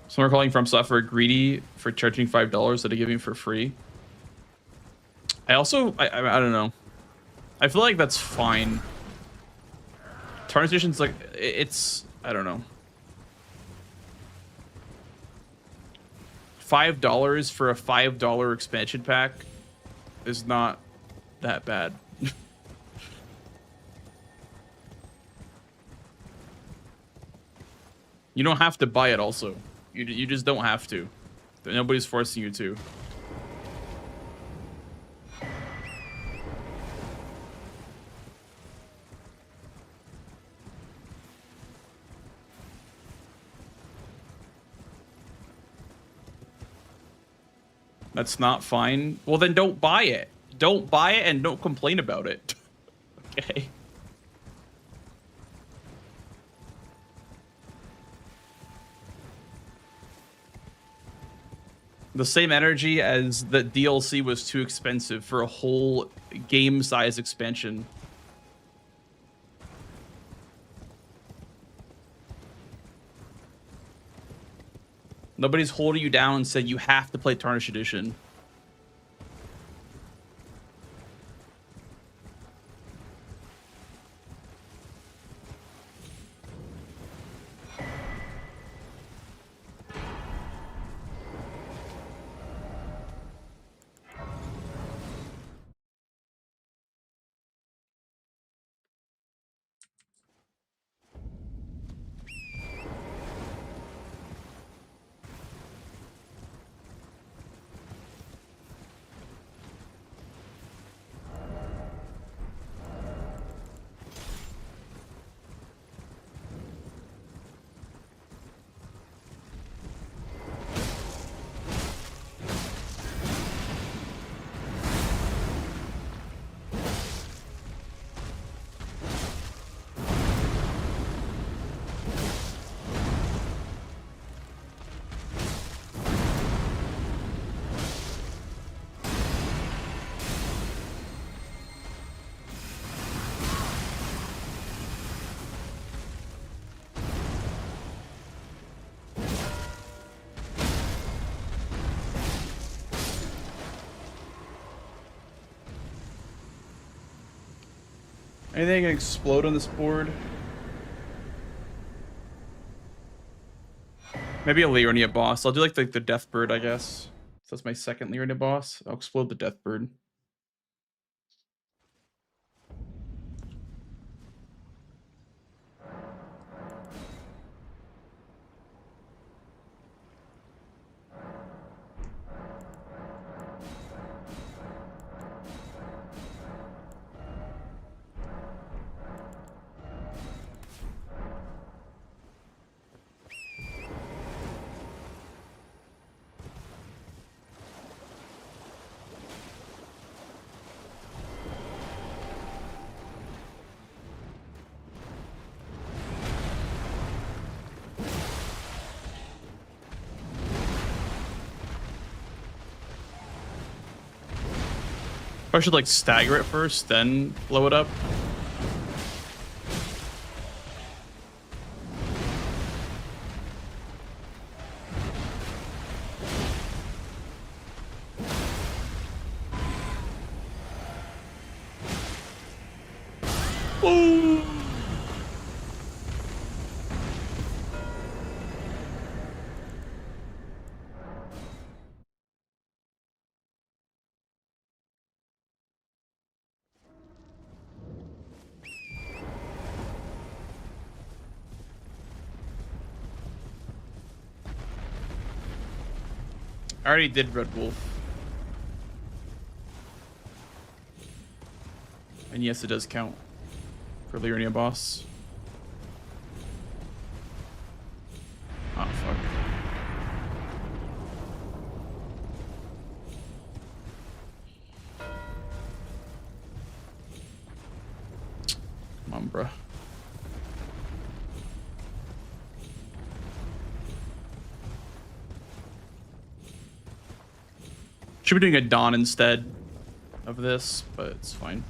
Some are calling From Software greedy for charging $5 that they give you for free. I also, I don't know. I feel like that's fine. Tarnished Edition's like, it's, I don't know. $5 for a $5 expansion pack is not that bad. You don't have to buy it also. You just don't have to. Nobody's forcing you to. That's not fine. Well, then don't buy it. Don't buy it and don't complain about it. Okay. The same energy as the DLC was too expensive for a whole game size expansion. Nobody's holding you down and said you have to play Tarnished Edition. Anything can explode on this board? Maybe a Leonia boss. I'll do like the Deathbird, I guess. So that's my second Leonia boss. I'll explode the Deathbird. I should like stagger it first, then blow it up. Ooh. I already did Red Wolf. And yes, it does count for Liurnia boss. Oh, fuck. Come on, bruh. Should be doing a Dawn instead of this, but it's fine.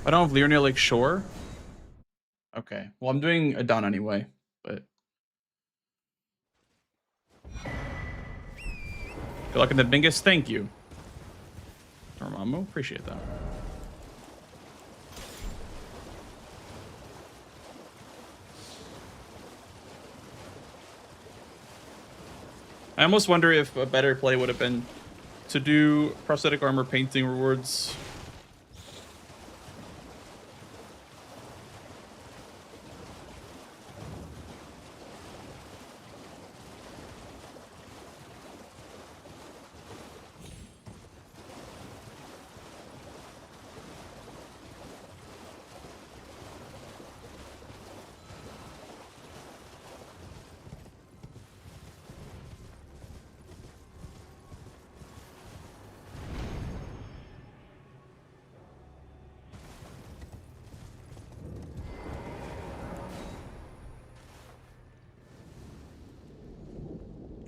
I don't have Liurnia Lake Shore. Okay. Well, I'm doing a Dawn anyway, but good luck in the Bingus. Thank you. Dormammu, appreciate that. I almost wonder if a better play would have been to do prosthetic armor painting rewards.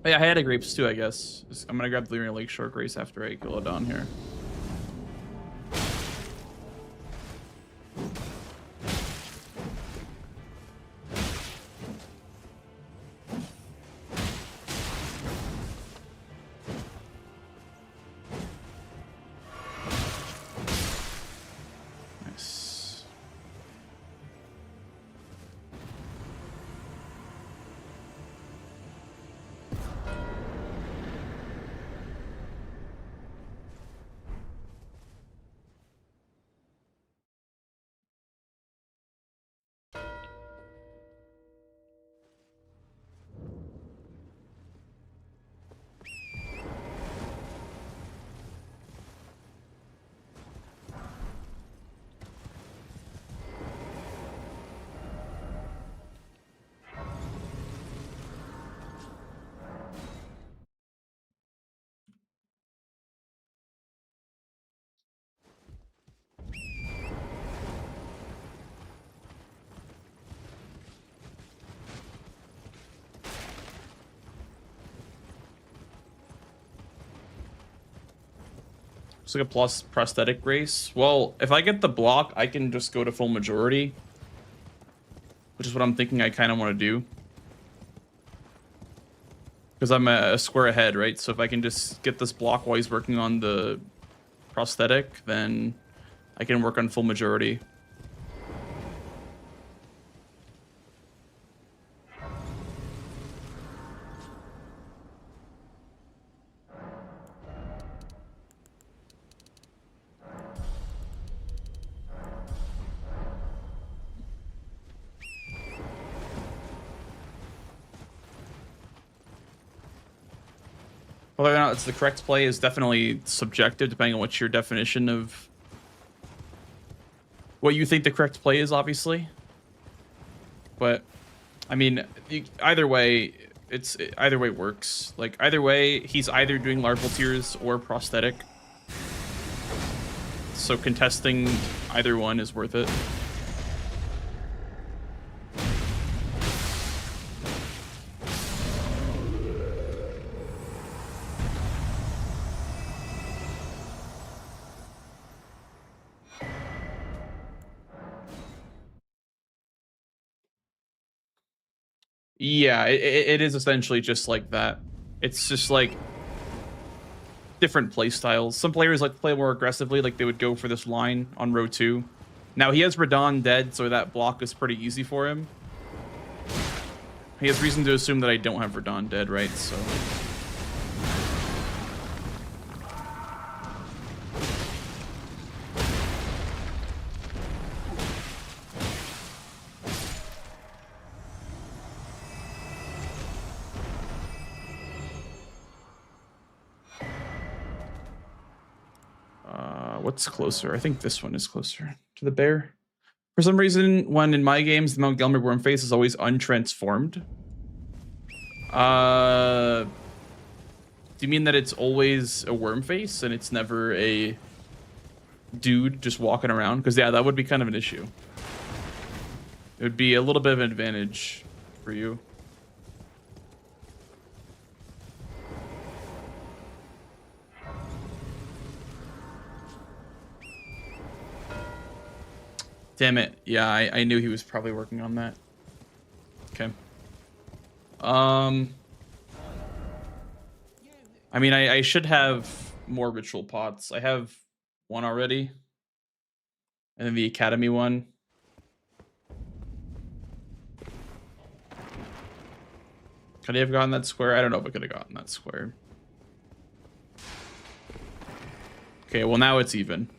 Oh, yeah, I had a grapes too, I guess. I'm gonna grab the Liurnia Lakeshore Grace after I kill a Dawn here. Nice. It's like a plus prosthetic race. Well, if I get the block, I can just go to full majority, which is what I'm thinking I kind of want to do. Because I'm a square ahead, right? So if I can just get this block while he's working on the prosthetic, then I can work on full majority. Whether or not it's the correct play is definitely subjective, depending on what your definition of what you think the correct play is, obviously. But I mean, either way, either way works. Like either way, he's either doing larval tears or prosthetic. So contesting either one is worth it. Yeah, it is essentially just like that. It's just like different play styles. Some players like to play more aggressively, like they would go for this line on row 2. Now he has Radahn dead, so that block is pretty easy for him. He has reason to assume that I don't have Radahn dead, right? So what's closer? I think this one is closer to the bear. For some reason, when in my games, the Montgomery worm face is always untransformed. Do you mean that it's always a worm face and it's never a dude just walking around? Because yeah, that would be kind of an issue. It would be a little bit of an advantage for you. Damn it. Yeah, I knew he was probably working on that. Okay. I mean, I should have more ritual pots. I have one already. And then the academy one. Could I have gotten that square? I don't know if I could have gotten that square. Okay, well now it's even.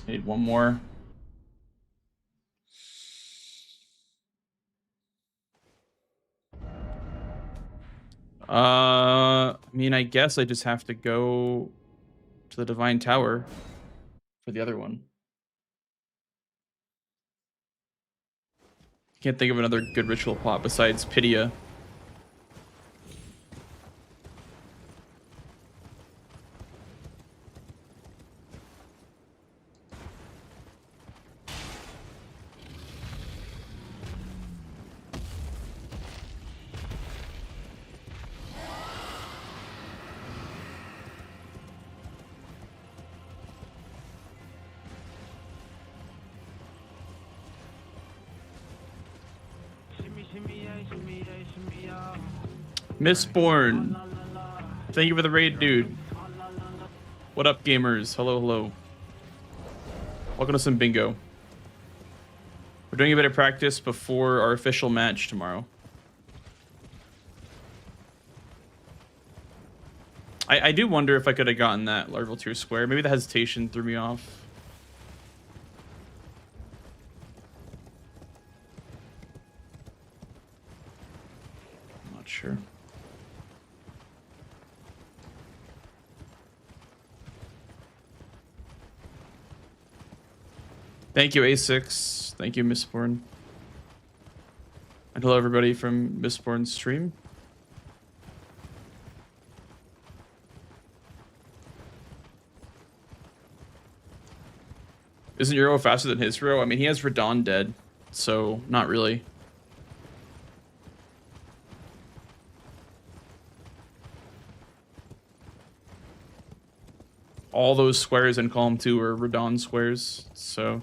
Need one more. I mean, I guess I just have to go to the Divine Tower for the other one. Can't think of another good ritual pot besides Pydia. Mistborn, thank you for the raid, dude. What up, gamers? Hello, hello. Welcome to some bingo. We're doing a bit of practice before our official match tomorrow. I do wonder if I could have gotten that larval tier square. Maybe the hesitation threw me off. I'm not sure. Thank you, A6. Thank you, Mistborn. And hello, everybody from Mistborn's stream. Isn't your row faster than his row? I mean, he has Radahn dead, so not really. all those squares in column 2 are Radon squares, so.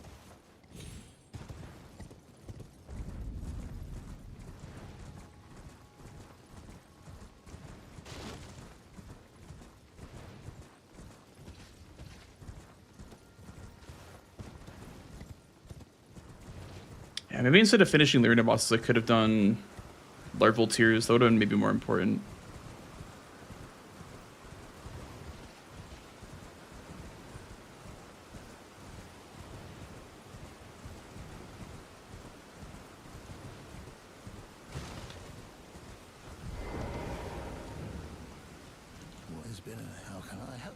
Yeah, maybe instead of finishing the arena bosses, I could have done larval tiers. That would have been maybe more important. What has been and how can I help?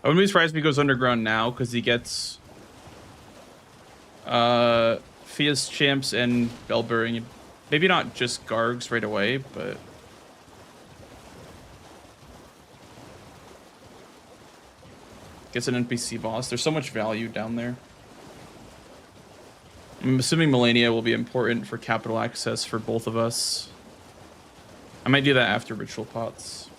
I wouldn't be surprised if he goes underground now because he gets Fia's Champs and Bellbearing. Maybe not just Gargs right away, but gets an NPC boss. There's so much value down there. I'm assuming Melania will be important for capital access for both of us. I might do that after Ritual Pots.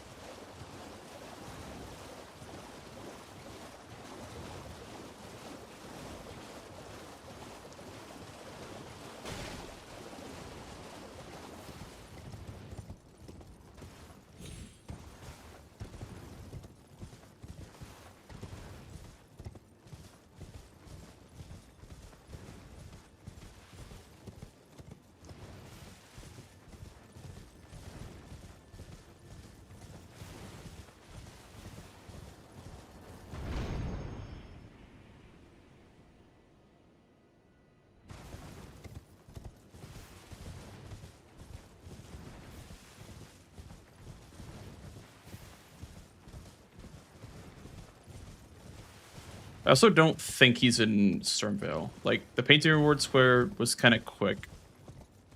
I also don't think he's in Stormveil. Like, the painting reward square was kind of quick.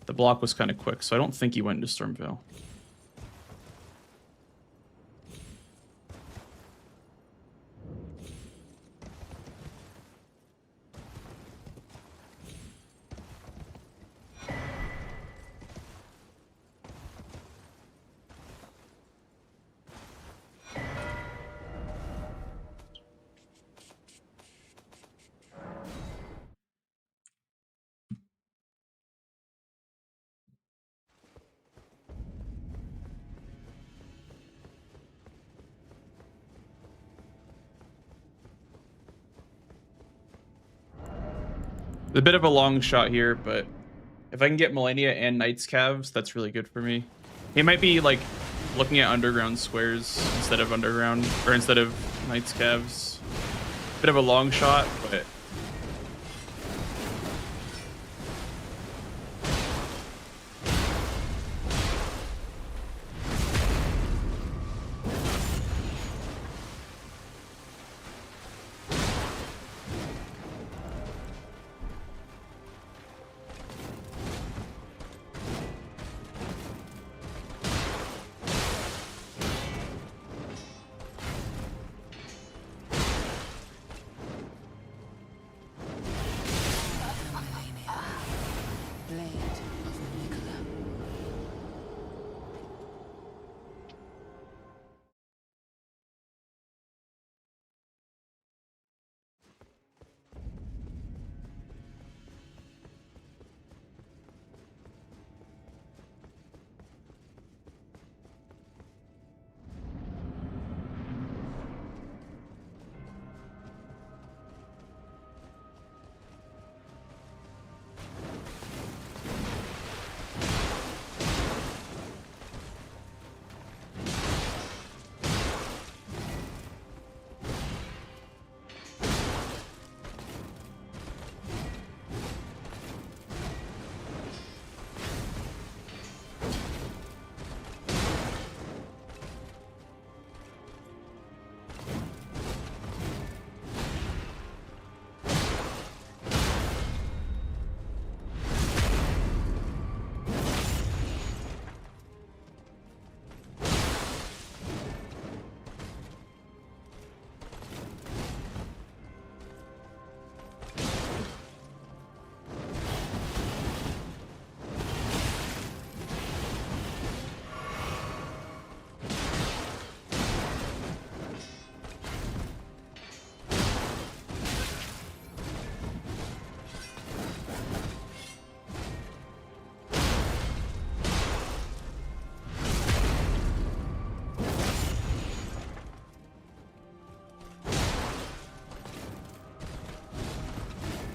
The block was kind of quick, so I don't think he went into Stormveil. A bit of a long shot here, but if I can get Melania and Knight's Calves, that's really good for me. He might be like looking at underground squares instead of underground, or instead of Knight's Calves. Bit of a long shot, but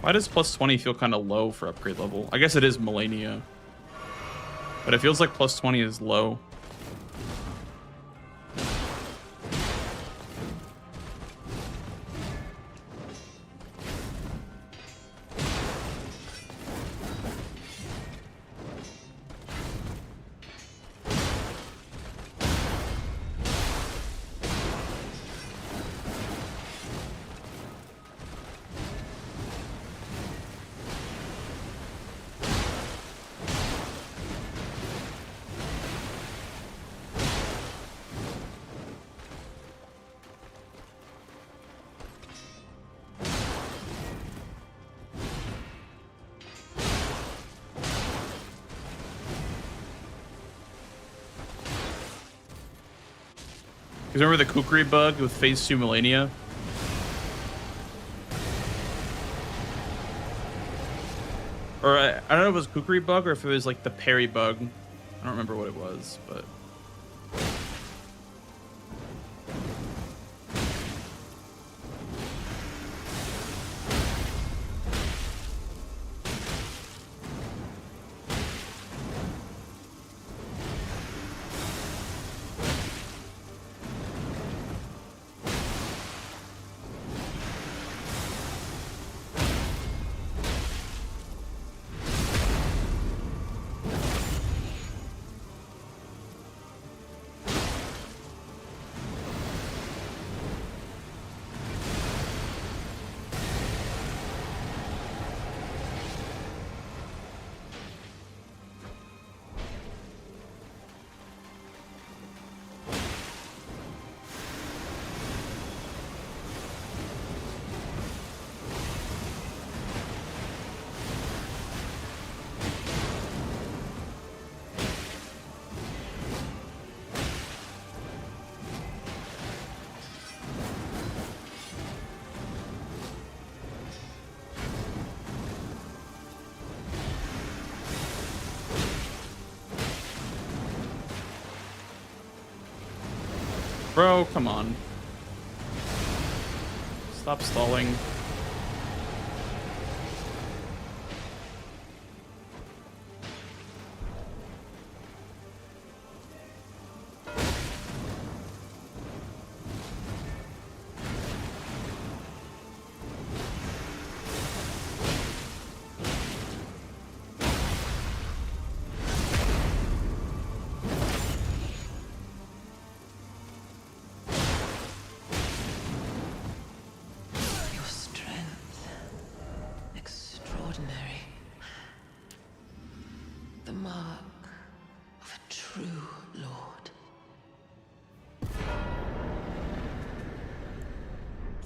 Why does plus 20 feel kind of low for upgrade level? I guess it is Melania. But it feels like plus 20 is low. You remember the Kukri bug with phase 2 Melania? Or I don't know if it was Kukri bug or if it was like the parry bug. I don't remember what it was, but bro, come on. Stop stalling. Your strength, extraordinary. The mark of a true lord.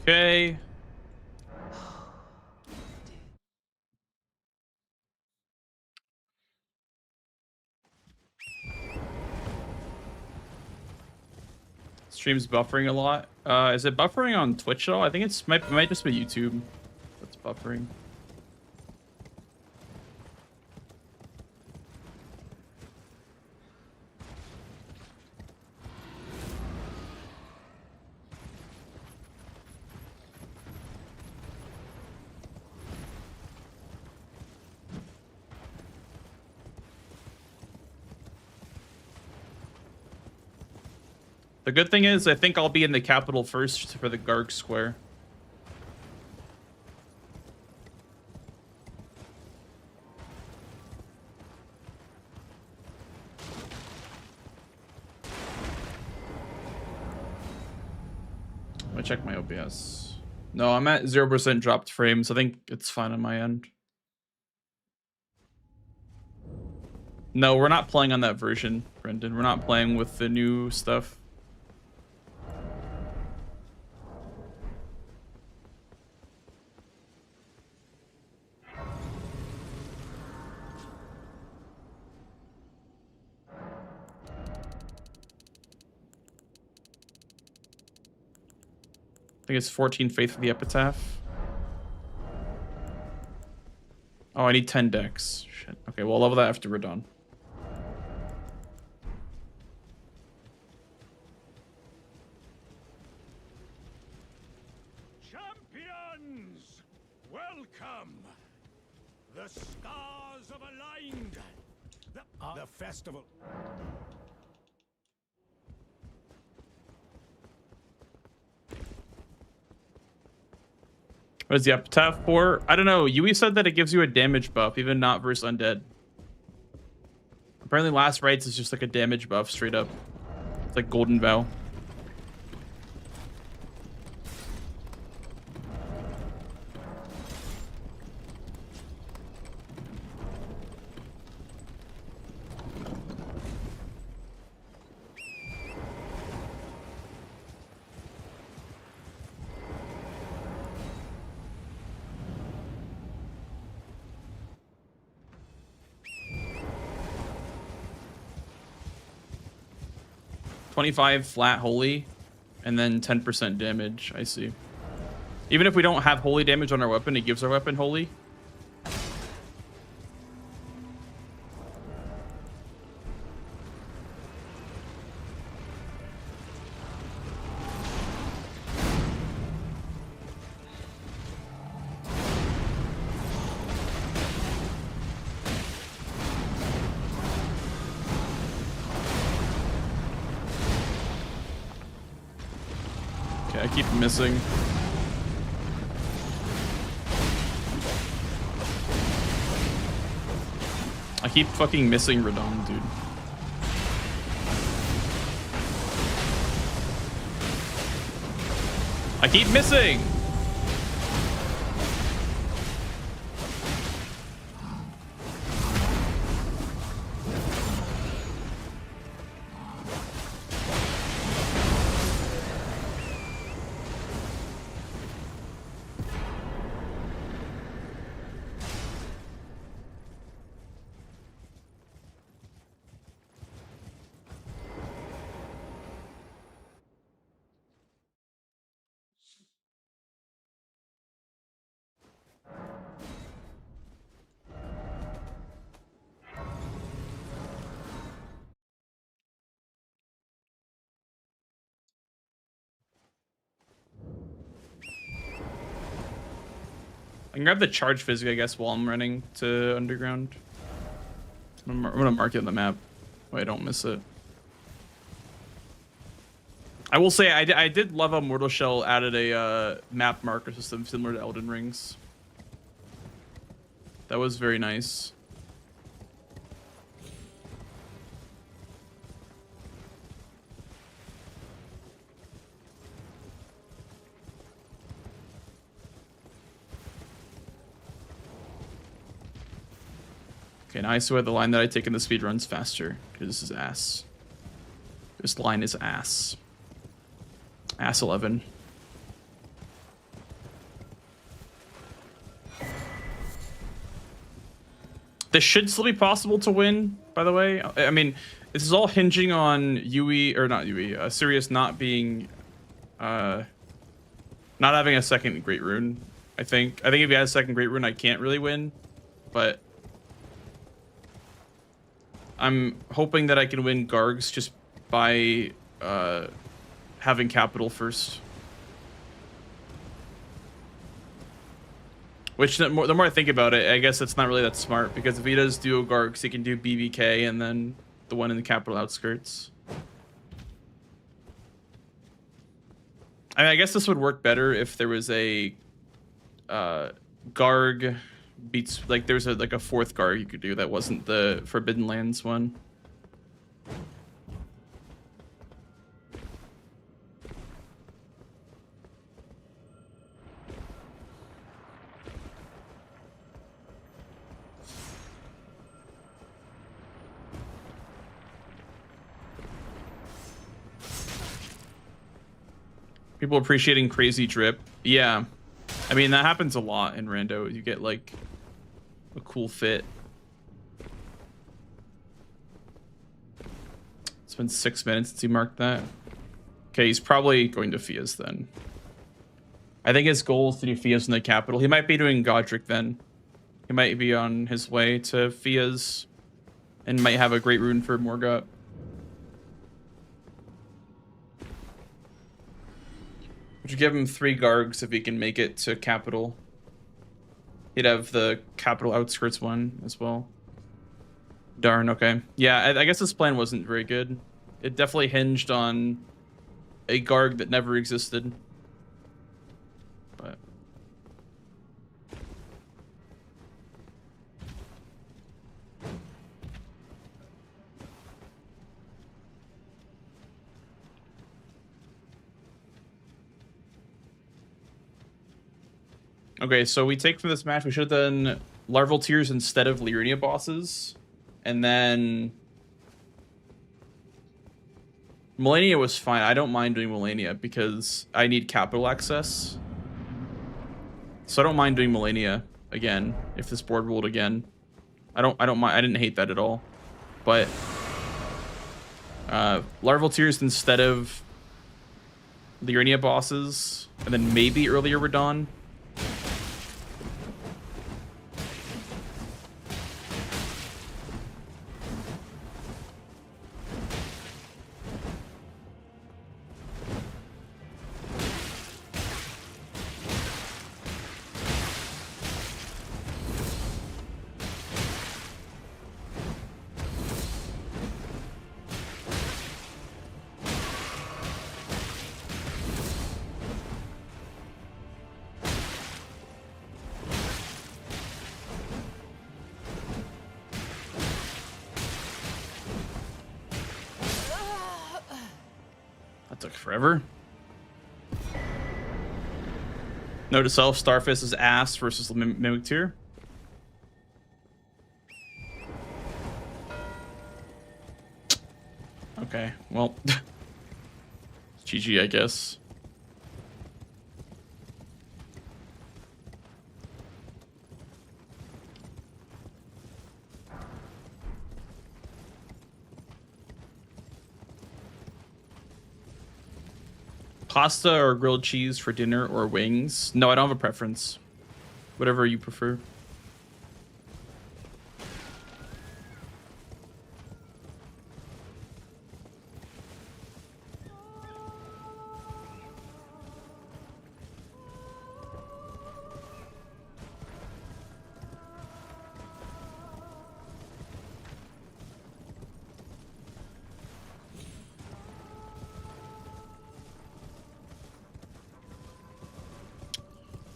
Okay. Stream's buffering a lot. Is it buffering on Twitch at all? I think it might just be YouTube that's buffering. The good thing is, I think I'll be in the capital first for the Garg Square. Let me check my OBS. No, I'm at 0% dropped frames. I think it's fine on my end. No, we're not playing on that version, Brendan. We're not playing with the new stuff. I think it's 14 Faith for the Epitaph. Oh, I need 10 decks. Shit. Okay, well, I'll level that after we're done. Champions! Welcome! The stars have aligned! The festival... What is the epitaph for? I don't know. Yui said that it gives you a damage buff, even not versus undead. Apparently Last Rites is just like a damage buff straight up. It's like Golden Vow. $25 flat holy, and then 10% damage. I see. Even if we don't have holy damage on our weapon, it gives our weapon holy. Okay, I keep missing. I keep fucking missing Radon, dude. I keep missing! I can grab the charge physic, I guess, while I'm running to underground. I'm gonna mark it on the map. Oh, I don't miss it. I will say I did love how Mortal Shell added a map marker system similar to Elden Ring's. That was very nice. Okay, now I swear the line that I take in the speed runs faster, because this is ass. This line is ass. Ass 11. This should still be possible to win, by the way. I mean, this is all hinging on Yui, or not Yui, Sirius not being, not having a second Great Rune, I think. I think if he has a second Great Rune, I can't really win, but I'm hoping that I can win Gargs just by having capital first. Which the more I think about it, I guess it's not really that smart, because if he does duo Gargs, he can do BBK and then the one in the capital outskirts. I mean, I guess this would work better if there was a Garg beats, like there's like a fourth Garg you could do that wasn't the Forbidden Lands one. People appreciating crazy drip. Yeah. I mean, that happens a lot in Rando. You get like a cool fit. It's been 6 minutes since he marked that. Okay, he's probably going to Fia's then. I think his goal is to do Fia's in the capital. He might be doing Godric then. He might be on his way to Fia's and might have a Great Rune for Morgott. Would you give him 3 Gargs if he can make it to capital? He'd have the capital outskirts one as well. Darn, okay. Yeah, I guess this plan wasn't very good. It definitely hinged on a Garg that never existed. But... Okay, so we take from this match, we should have done larval tiers instead of Liurnia bosses. And then... Melania was fine. I don't mind doing Melania because I need capital access. So I don't mind doing Melania again, if this board ruled again. I don't mind. I didn't hate that at all. But larval tiers instead of Liurnia bosses, and then maybe earlier Radahn. That took forever. Note to self, Starfist is ass versus Mimic Tier. Okay, well. GG, I guess. Pasta or grilled cheese for dinner or wings? No, I don't have a preference. Whatever you prefer.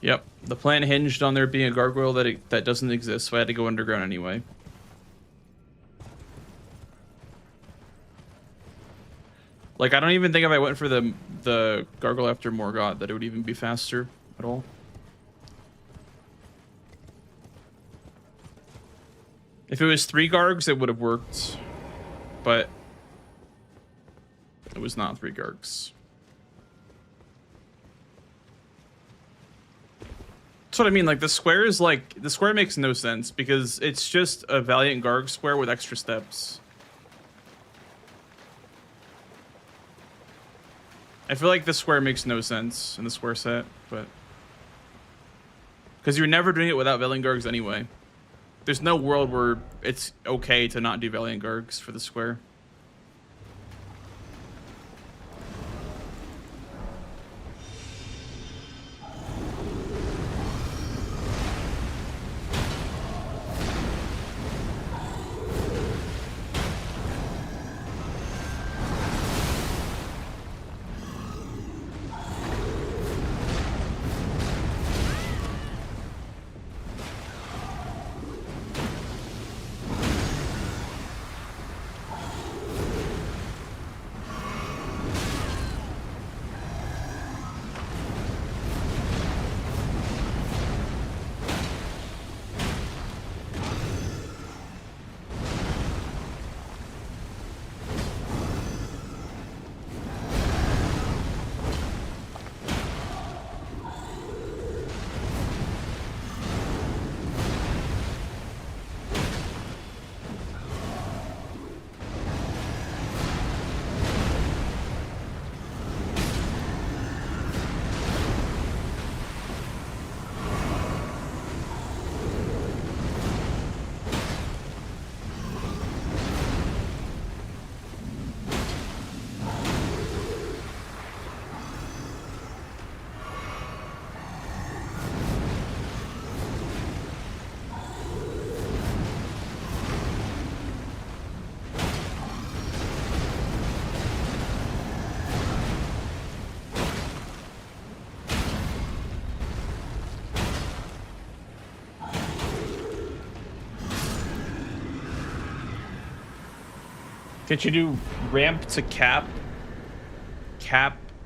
Yep, the plan hinged on there being a gargoyle that doesn't exist, so I had to go underground anyway. Like, I don't even think if I went for the gargoyle after Morgott that it would even be faster at all. If it was 3 Gargs, it would have worked, but it was not 3 Gargs. That's what I mean, like, the square is like, the square makes no sense because it's just a Valiant Garg square with extra steps. I feel like the square makes no sense in the square set, but... Because you're never doing it without Valiant Gargs anyway. There's no world where it's okay to not do Valiant Gargs for the square. Could you do ramp to cap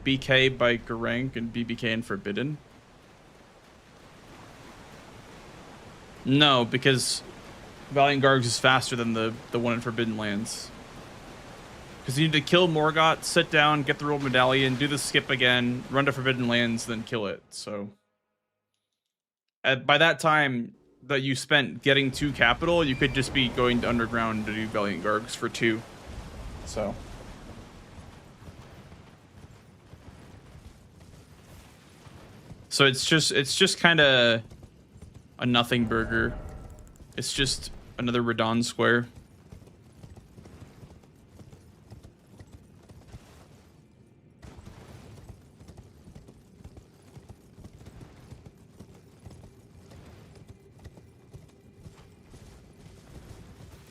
BK by Garank and BBK and Forbidden? No, because Valiant Gargs is faster than the one in Forbidden Lands. Because you need to kill Morgott, sit down, get the Royal Medallion, do the skip again, run to Forbidden Lands, then kill it. So by that time that you spent getting 2 capital, you could just be going to Underground to do Valiant Gargs for 2. So it's just kind of a nothing burger. It's just another Radon square.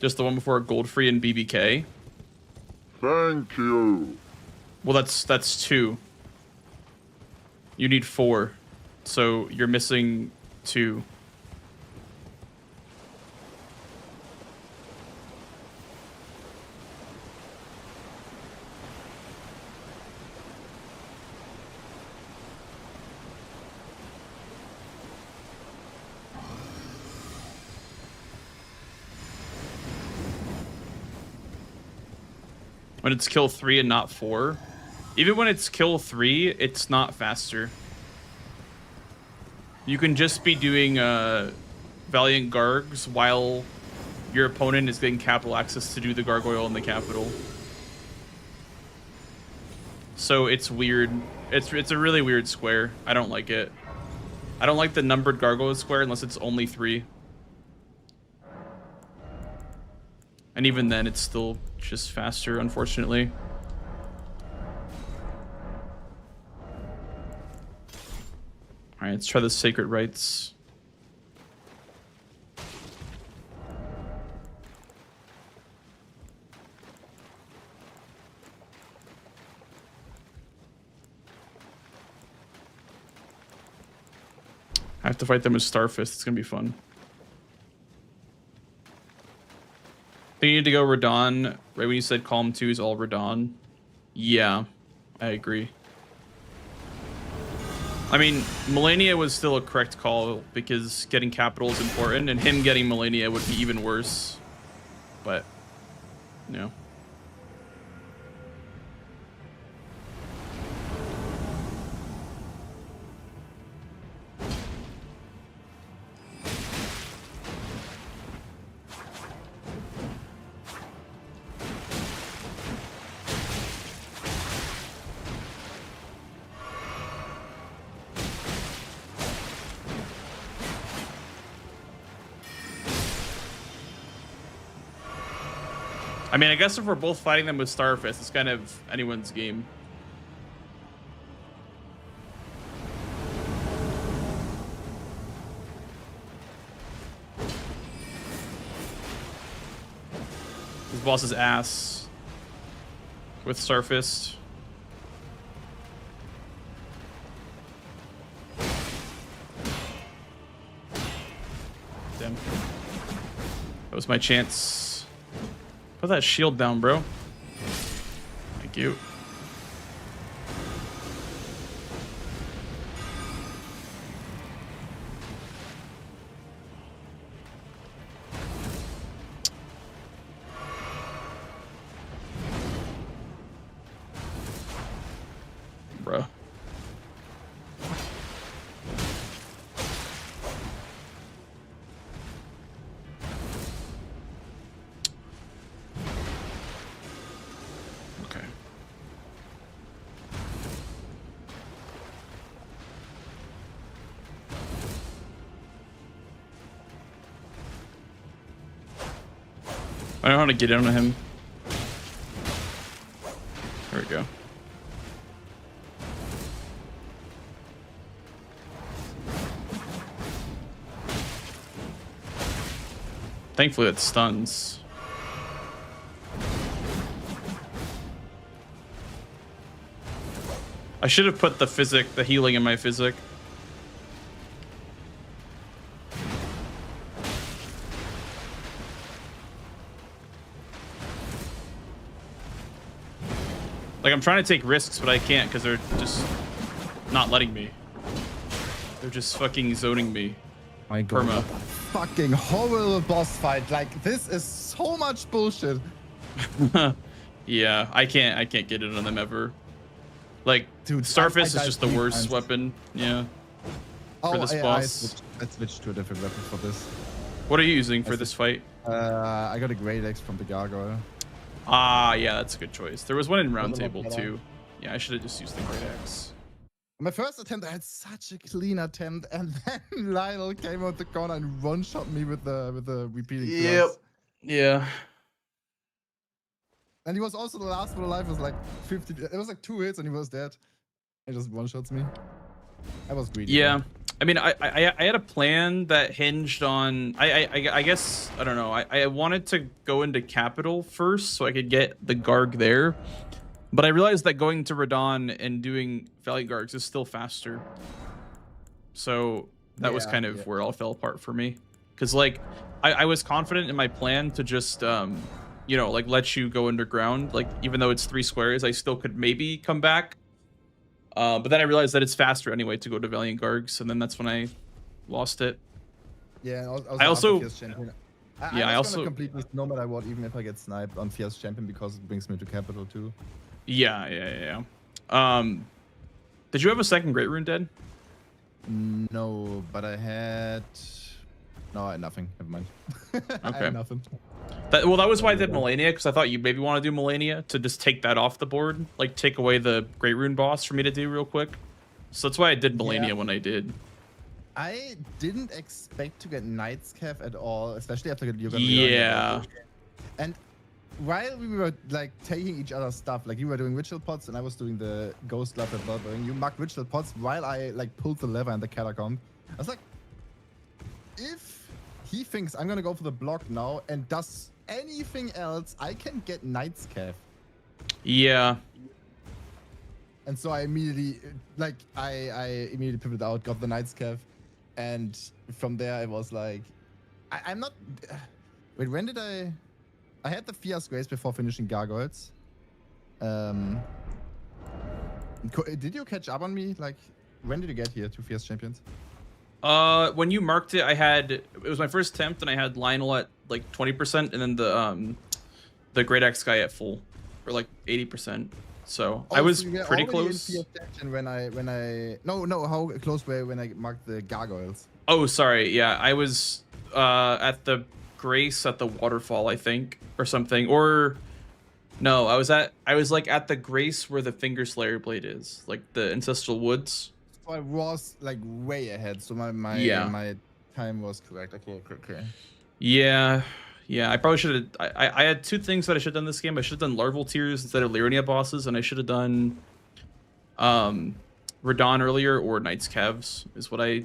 Just the one before Goldfree and BBK. Thank you. Well, that's 2. You need 4. So you're missing 2. When it's kill 3 and not 4. Even when it's kill 3, it's not faster. You can just be doing Valiant Gargs while your opponent is getting capital access to do the Gargoyle in the capital. So it's weird. It's a really weird square. I don't like it. I don't like the numbered Gargoyle square unless it's only 3. And even then, it's still just faster, unfortunately. All right, let's try the Sacred Rites. I have to fight them with Starfist. It's gonna be fun. I think you need to go Radon. Right when you said Calm 2 is all Radon. Yeah, I agree. I mean, Melania was still a correct call because getting capital is important, and him getting Melania would be even worse. But, you know. I mean, I guess if we're both fighting them with Starfist, it's kind of anyone's game. His boss is ass with Starfist. Damn. That was my chance. Put that shield down, bro. Thank you. Bruh. I don't know how to get in on him. There we go. Thankfully it stuns. I should have put the healing in my physic. Like, I'm trying to take risks, but I can't because they're just not letting me. They're just fucking zoning me. My god. Perma. Fucking horrible boss fight. Like, this is so much bullshit. Yeah, I can't get it on them ever. Like, Dude, Starfist I is just the died 3 worst times. weapon. Yeah. Oh, this I boss. switched to a different weapon for this. What are you using for this fight? I got a Great Axe from the Gargoyle. Ah, yeah, that's a good choice. There was one in Round Little Table better. too. Yeah, I should have just used the Great Axe. My first attempt, I had such a clean attempt, and then Lionel came out the corner and one-shot me with the repeating thrust. Yeah. And he was also the last one alive. It was like 50. It was like 2 hits, and he was dead. He just one-shots me. I was greedy. Yeah. I mean, I had a plan that hinged on I guess I don't know. I wanted to go into Capital first so I could get the Garg there, but I realized that going to Radon and doing Valiant Gargs is still faster. So that was kind of where it all fell apart for me. Because like I was confident in my plan to just you know, like let you go underground. Like even though it's 3 squares, I still could maybe come back. But then I realized that it's faster anyway to go to Valiant Gargs, and then that's when I lost it. Yeah, I also Fierce Champion. Yeah, I also gonna complete this no matter what, even if I get sniped on Fierce Champion, because it brings me to Capital too. yeah. Did you have a second Great Rune dead? No, but I had. No, I had nothing. Never mind. I Okay. had nothing. That was why I did Melania, because I thought you maybe want to do Melania to just take that off the board, like take away the Great Rune boss for me to do real quick. So that's why I did Melania when I did. I didn't expect to get Knight's Cav at all, especially after you got Yeah. And while we were like taking each other's stuff, like you were doing ritual pots and I was doing the ghost love at Bloodborne, you marked ritual pots while I like pulled the lever in the catacomb. I was like, if he thinks I'm gonna go for the block now and does anything else, I can get Knight's Cav. Yeah. And so I immediately, like, I immediately pivoted out, got the Knight's Cav, and from there I was like, I'm not. Wait, when did I had the Fierce Grace before finishing Gargoyles. Did you catch up on me? Like, when did you get here to Fierce Champions? When you marked it, it was my first attempt, and I had Lionel at like 20%, and then the Great Axe guy at full, or like 80%. So I was pretty close. When I no, how close were you when I marked the Gargoyles? Oh, sorry. Yeah, I was at the Grace at the waterfall, I think, or something. Or no, I was like at the Grace where the Finger Slayer blade is, like the Ancestral Woods. So I was like way ahead. So my time was correct. Okay. Yeah, I probably should have. I had 2 things that I should have done this game. I should have done Larval Tears instead of Liurnia bosses, and I should have done Radon earlier or Knight's Calves is what I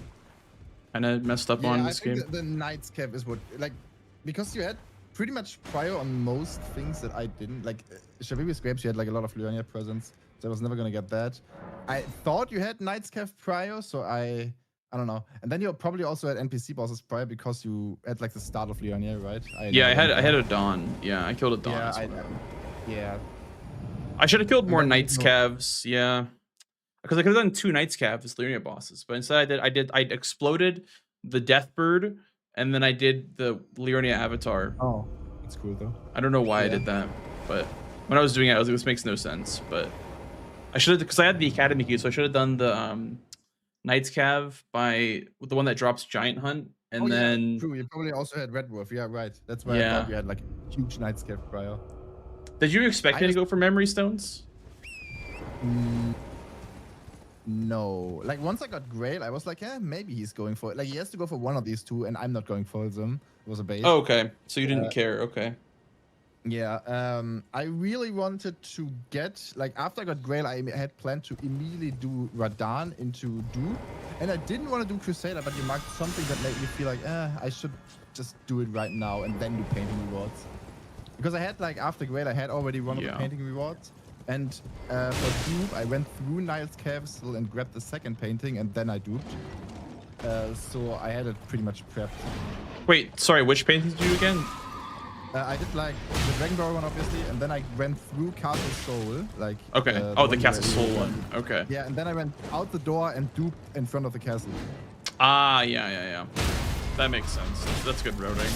kind of messed up on this game. I think the Knight's Cav is what, like, because you had pretty much prior on most things that I didn't. Like, Shavivi Scrapes, you had like a lot of Liurnia presence, so I was never gonna get that. I thought you had Knight's Cav prior, so I don't know. And then you probably also had NPC bosses prior because you had like the start of Liurnia, right? I had a Dawn. Yeah, I killed a Dawn. Yeah, I should have killed more Knight's Calves. Yeah, because I could have done 2 Knight's Calves as Liurnia bosses, but instead I exploded the Deathbird, and then I did the Liurnia Avatar. Oh, that's cool though. I don't know why I did that, but when I was doing it, I was like, this makes no sense. But I should have, because I had the Academy key, so I should have done the Knight's Cav by the one that drops Giant Hunt, and then true. You probably also had Red Wolf. Yeah, right. That's why I thought you had like huge Knight's Cav prior. Did you expect me to go for Memory Stones? No. Like, once I got Grail, I was like, yeah, maybe he's going for it. Like, he has to go for one of these 2, and I'm not going for them. It was a bait. Oh, okay. So you didn't care. Okay. Yeah. I really wanted to get, like, after I got Grail, I had planned to immediately do Radahn into Dude. And I didn't want to do Crusader, but you marked something that made me feel like, I should just do it right now and then do painting rewards. Because I had, like, after Grail, I had already one of the painting rewards. And for dupe, I went through Niles Castle and grabbed the second painting, and then I duped. So I had it pretty much prepped. Wait, sorry, which paintings did you do again? I did like the Dragon Ball one, obviously, and then I went through Castle Soul, like. Okay. The Oh, the one Castle where Soul you- one. Okay. Yeah, and then I went out the door and duped in front of the castle. Ah, yeah. That makes sense. That's good routing.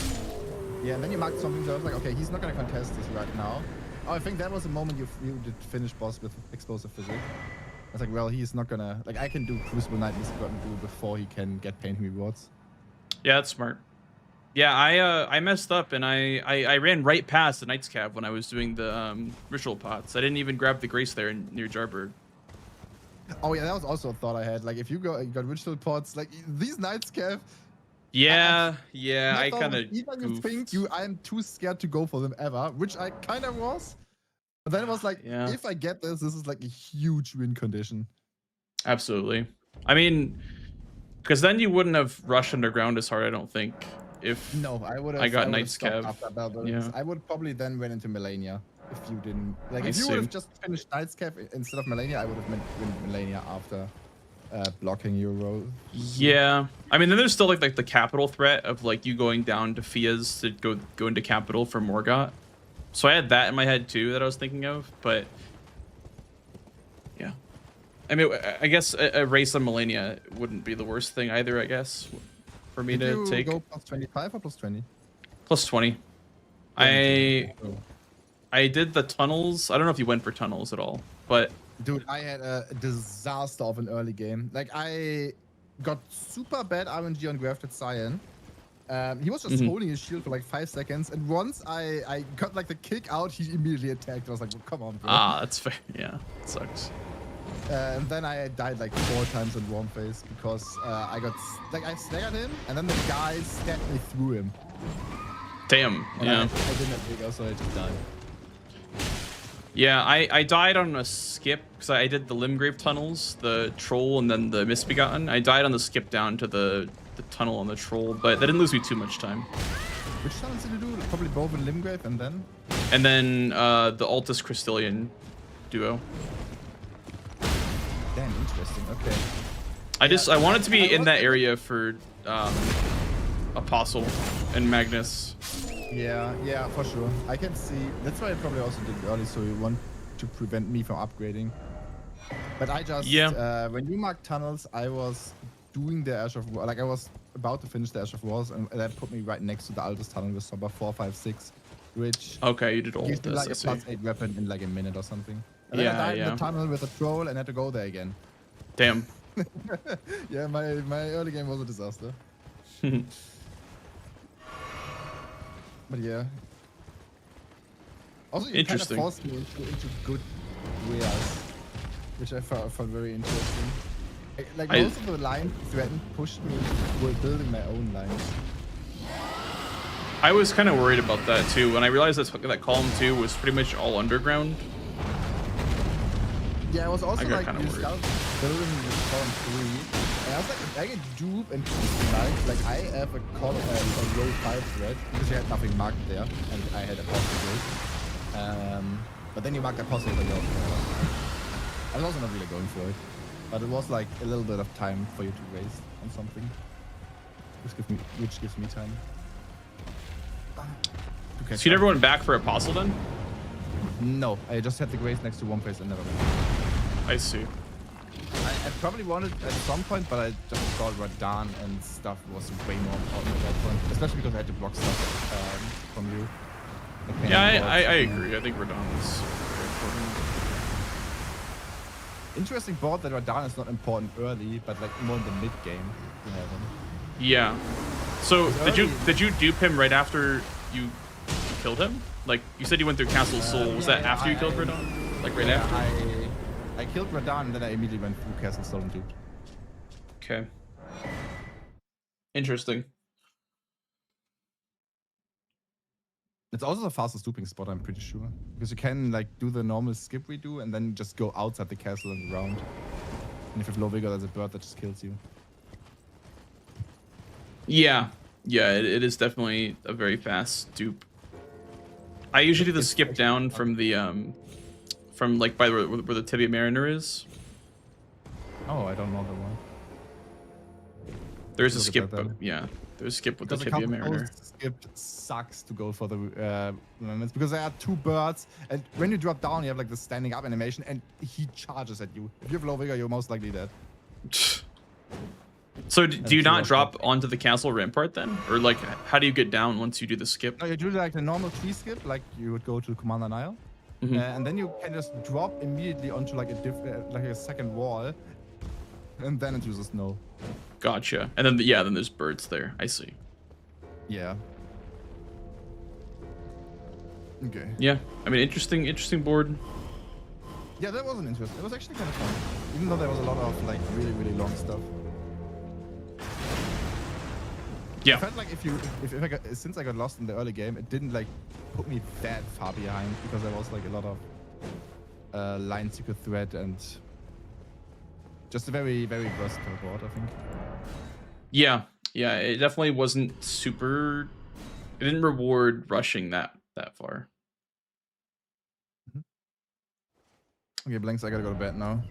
Yeah, and then you marked something, so I was like, okay, he's not gonna contest this right now. Oh, I think that was the moment you did finish boss with explosive physics. I was like, well, he's not gonna, like, I can do Crucible Knight, he's gonna do before he can get pain rewards. Yeah, that's smart. Yeah, I messed up and I ran right past the Knight's Cab when I was doing the ritual pots. I didn't even grab the Grace there near Jarbird. Oh yeah, that was also a thought I had. Like, if you got ritual pots, like these Knights Cav. Yeah, I I thought kind of. either you think I'm too scared to go for them ever, which I kind of was. But then it was like, Yeah. if I get this is like a huge win condition. Absolutely. I mean, because then you wouldn't have rushed underground as hard, I don't think. If No, I would have. I got Knight's Cav. Yeah. I would probably then went into Melania if you didn't. Like, if you would have just finished Knight's Cav instead of Melania, I would have went Melania after blocking your roll. Yeah, I mean, then there's still like the capital threat of like you going down to Fia's to go into capital for Morgott. So I had that in my head too that I was thinking of, but yeah, I mean, I guess a race on Melania wouldn't be the worst thing either. I guess for me Did to you take go plus 25 or plus 20? plus 20. I did the tunnels. I don't know if you went for tunnels at all, but Dude, I had a disaster of an early game. Like, I got super bad RNG on Grafted Cyan. He was just holding his shield for like 5 seconds, and once I got like the kick out, he immediately attacked. I was like, well, come on, bro. ah, that's fair. Yeah, it sucks. And then I died like 4 times in one phase because I staggered him, and then the guy stabbed me through him. Damn. And Yeah. I didn't have bigger, so I just died. Yeah, I died on a skip because I did the Limgrave tunnels, the troll, and then the Misbegotten. I died on the skip down to the tunnel on the troll, but that didn't lose me too much time. Which tunnels did you do? Probably both in Limgrave and then? And then the Altus Crystallian duo. Damn, interesting. Okay. I wanted to be in that area for Apostle and Magnus. Yeah, for sure. I can see. That's why I probably also did it early, so you want to prevent me from upgrading. But I just, when you marked tunnels, I was doing the Ash of War. Like, I was about to finish the Ash of Wars, and that put me right next to the Altus tunnel with number 4, 5, 6, which okay, you did all gives of me this. like a plus 8 weapon in like a minute or something. And Yeah, then I died yeah. in the tunnel with a troll and had to go there again. Damn. Yeah, my early game was a disaster. But yeah. Also, you kind of Interesting. forced me into good wares, which I found very interesting. Like most of the lines threatened pushed me to building my own lines. I was kind of worried about that too when I realized that column 2 was pretty much all underground. Yeah, I was also got like kinda worried. building this column 3, and I was like, if I get dupe and tonight, like I have a column, a row 5 thread because you had nothing marked there, and I had Apostle Gate. But then you marked Apostle and I was also not really going for it, but it was like a little bit of time for you to waste on something, which gives me time. Okay, So you never went back for Apostle then? No, I just had the Grace next to one place and never went. I see. I probably wanted at some point, but I just thought Radan and stuff was way more important at that point, especially because I had to block stuff from you. Like Yeah, painting I boards. agree. I think Radon is very important. Interesting board that Radan is not important early, but like more in the mid game to have him. Yeah. So Early- did you dupe him right after you killed him? Like you said you went through Castle Soul. Was that after you killed Radon? Like right after? I killed Radan and then I immediately went through Castle Soul and duped. Okay. Interesting. It's also the fastest duping spot, I'm pretty sure. Because you can like do the normal skip redo and then just go outside the castle and around. And if you have low vigor, there's a bird that just kills you. Yeah. Yeah, it is definitely a very fast dupe. I usually do the skip down from the from like by where the Tibia Mariner is. Oh, I don't know the one. There's a Look at skip, that then. but yeah, there's a skip with the Because the Tibia Couple Mariner. Post skip sucks to go for the moments because there are two birds, and when you drop down, you have like the standing up animation, and he charges at you. If you have low vigor, you're most likely dead. So do you true, not okay. drop onto the castle rampart then, or like how do you get down once you do the skip? No, you do like the normal tree skip, like you would go to Commander Nile, and then you can just drop immediately onto like a second wall, and then it uses snow. Gotcha. And then yeah, then there's birds there. I see. Yeah. Okay. Yeah, I mean interesting board. Yeah, that was an interesting. It was actually kind of fun, even though there was a lot of like really long stuff. Yeah. I felt like if I got, since I got lost in the early game, it didn't like put me that far behind because there was like a lot of lines you could thread and just a very versatile board, I think. Yeah, it definitely wasn't super. It didn't reward rushing that far. Okay, Blanks, I gotta go to bed now.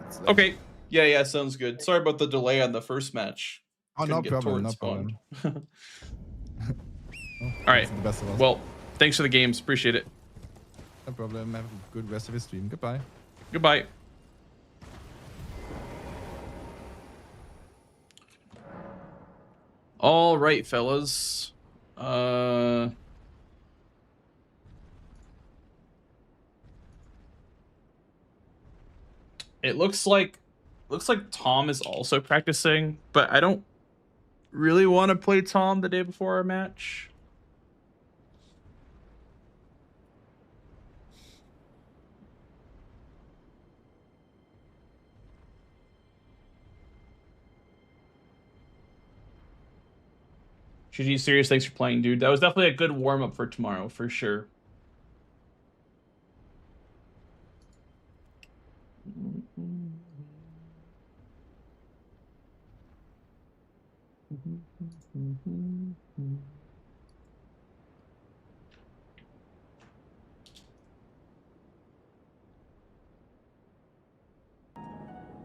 It's late. Okay. Yeah, sounds good. Sorry about the delay on the first match. Oh, no Couldn't get problem, no torrent problem. spawned. Oh, All right. that's the best of us. Well, thanks for the games. Appreciate it. No problem. Have a good rest of your stream. Goodbye. Goodbye. All right, fellas. It looks like Tom is also practicing, but I don't really want to play Tom the day before our match. GG Serious, thanks for playing, dude. That was definitely a good warm-up for tomorrow, for sure.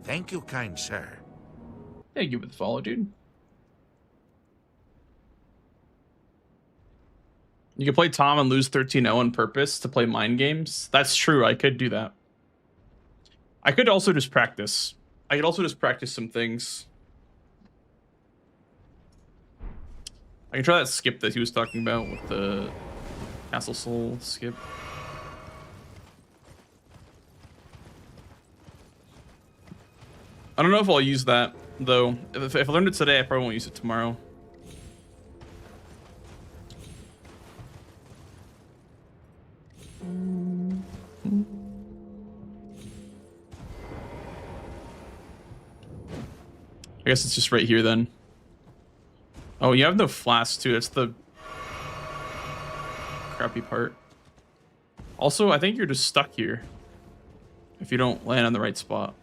Thank you, kind sir. Thank you for the follow, dude. You can play Tom and lose 13-0 on purpose to play mind games. That's true. I could do that. I could also just practice. I could also just practice some things. I can try that skip that he was talking about with the Castle Soul skip. I don't know if I'll use that, though. If I learned it today, I probably won't use it tomorrow. I guess it's just right here then. Oh, you have no flask too. That's the crappy part. Also, I think you're just stuck here if you don't land on the right spot.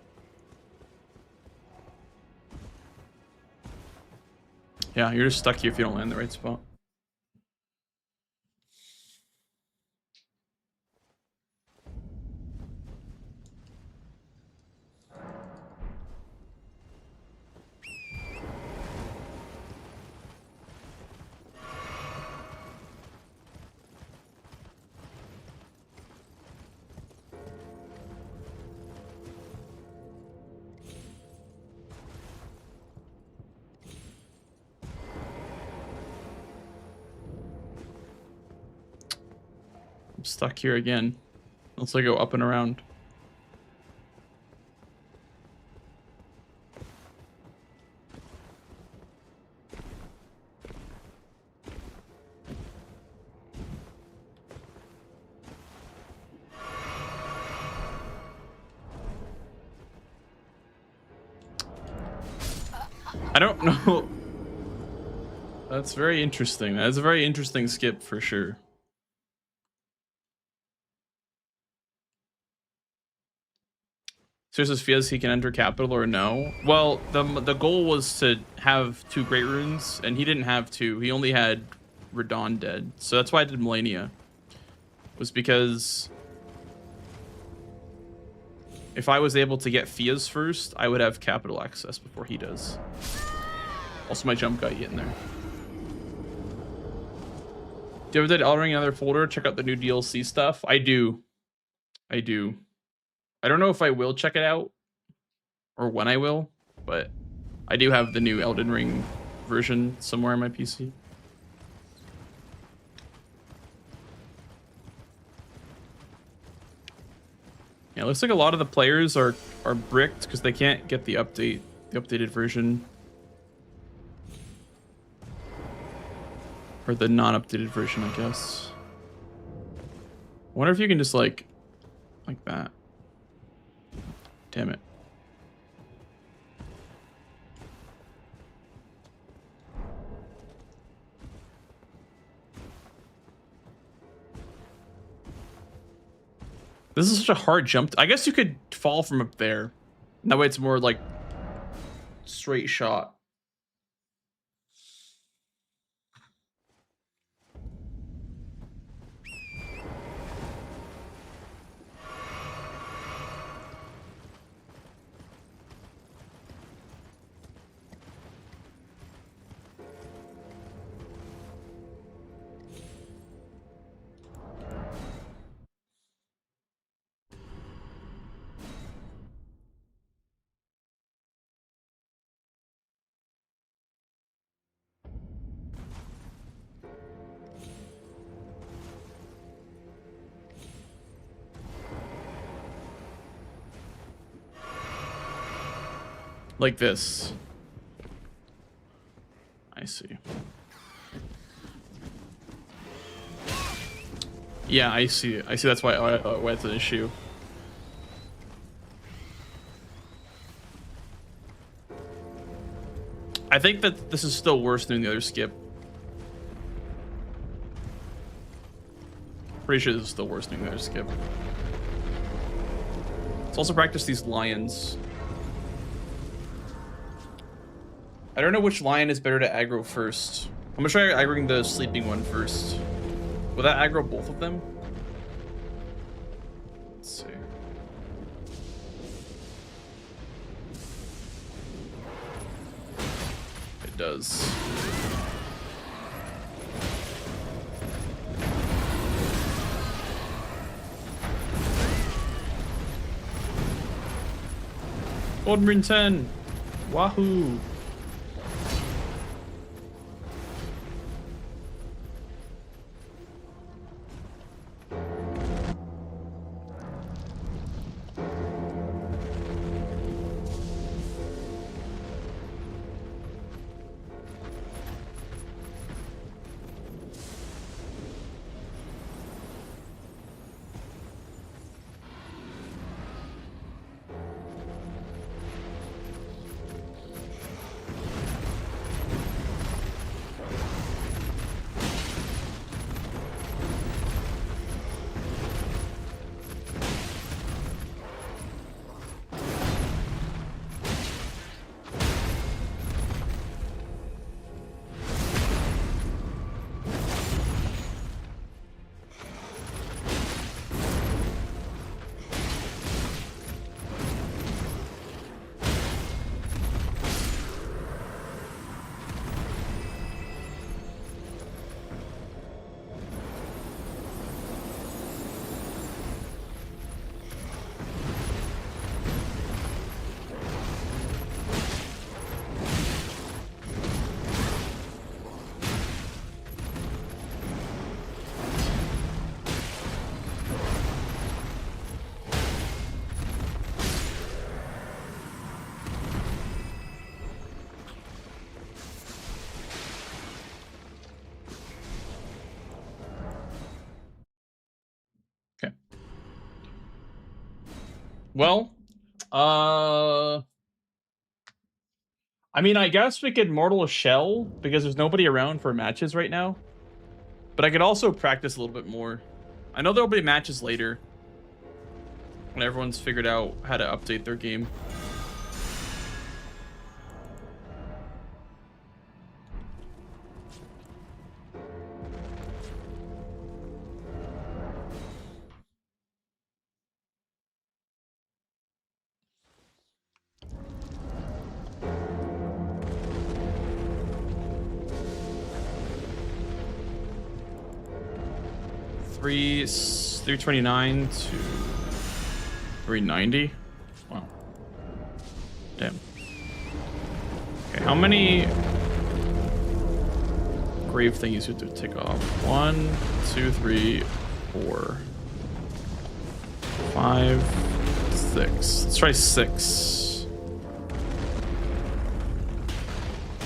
Yeah, you're just stuck here if you don't land in the right spot. Stuck here again. Unless I go up and around. I don't know. That's very interesting. That's a very interesting skip for sure. So says Fiaz he can enter capital or no? Well, the goal was to have 2 great runes, and he didn't have 2. He only had Radon dead. So that's why I did Melania. Was because if I was able to get Fiaz first, I would have capital access before he does. Also, my jump got eaten there. Do you ever did Elden Ring in another folder? Check out the new DLC stuff. I do. I do. I don't know if I will check it out or when I will, but I do have the new Elden Ring version somewhere on my PC. Yeah, it looks like a lot of the players are bricked because they can't get the updated version. Or the non-updated version, I guess. I wonder if you can just like that. Damn it. This is such a hard jump. I guess you could fall from up there. That way it's more like straight shot. Like this. I see. Yeah, I see. I see. That's why it's an issue. I think that this is still worse than the other skip. Pretty sure this is still worse than the other skip. Let's also practice these lions. I don't know which lion is better to aggro first. I'm gonna try aggroing the sleeping one first. Will that aggro both of them? Let's see. It does. Golden Ring 10! Wahoo! Well, I mean, I guess we could Mortal Shell because there's nobody around for matches right now. But I could also practice a little bit more. I know there'll be matches later when everyone's figured out how to update their game. 329 to 390. Wow. Damn. Okay, how many grave thingies you have to take off? 1, 2, 3, 4, 5, 6. Let's try 6.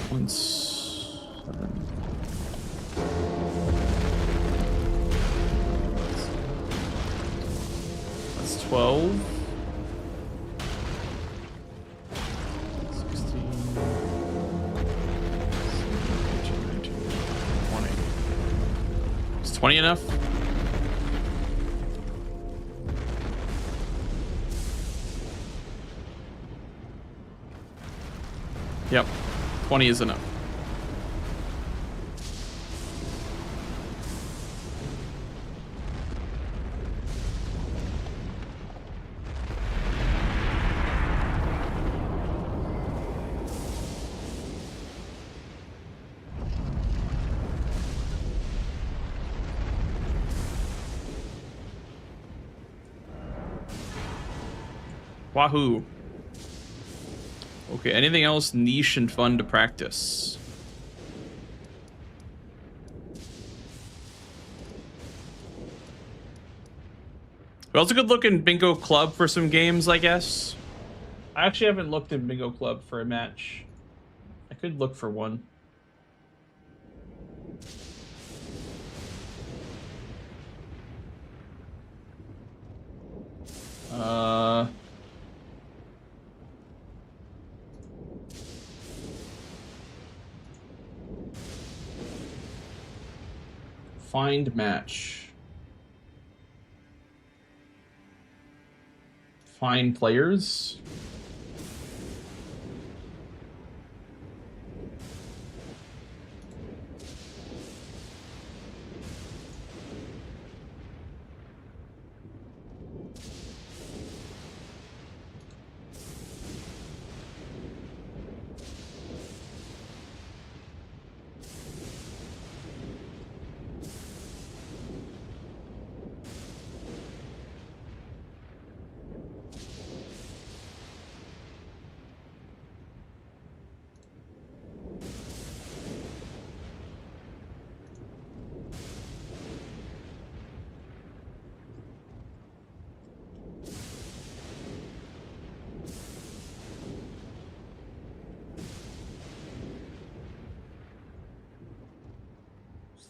1, 7. That's 12. 16. 17, 18, 20. Is 20 enough? Yep, 20 is enough. Wahoo. Okay, anything else niche and fun to practice? We also could look in Bingo Club for some games, I guess. I actually haven't looked in Bingo Club for a match. I could look for one. Find match. Find players.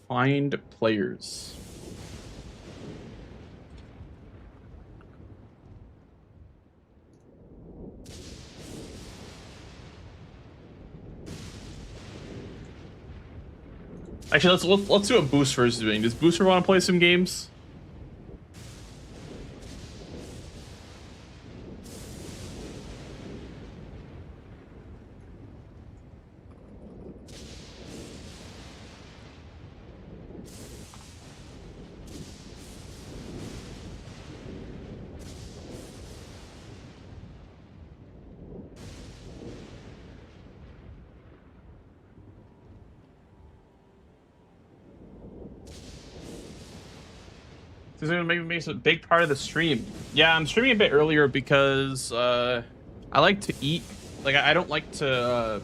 Find players. Actually, let's do what Booster is doing. Does Booster want to play some games? This is gonna make a big part of the stream. Yeah, I'm streaming a bit earlier because I like to eat. Like I don't like to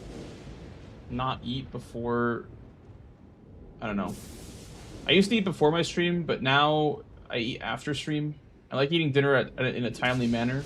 not eat before. I don't know. I used to eat before my stream, but now I eat after stream. I like eating dinner in a timely manner.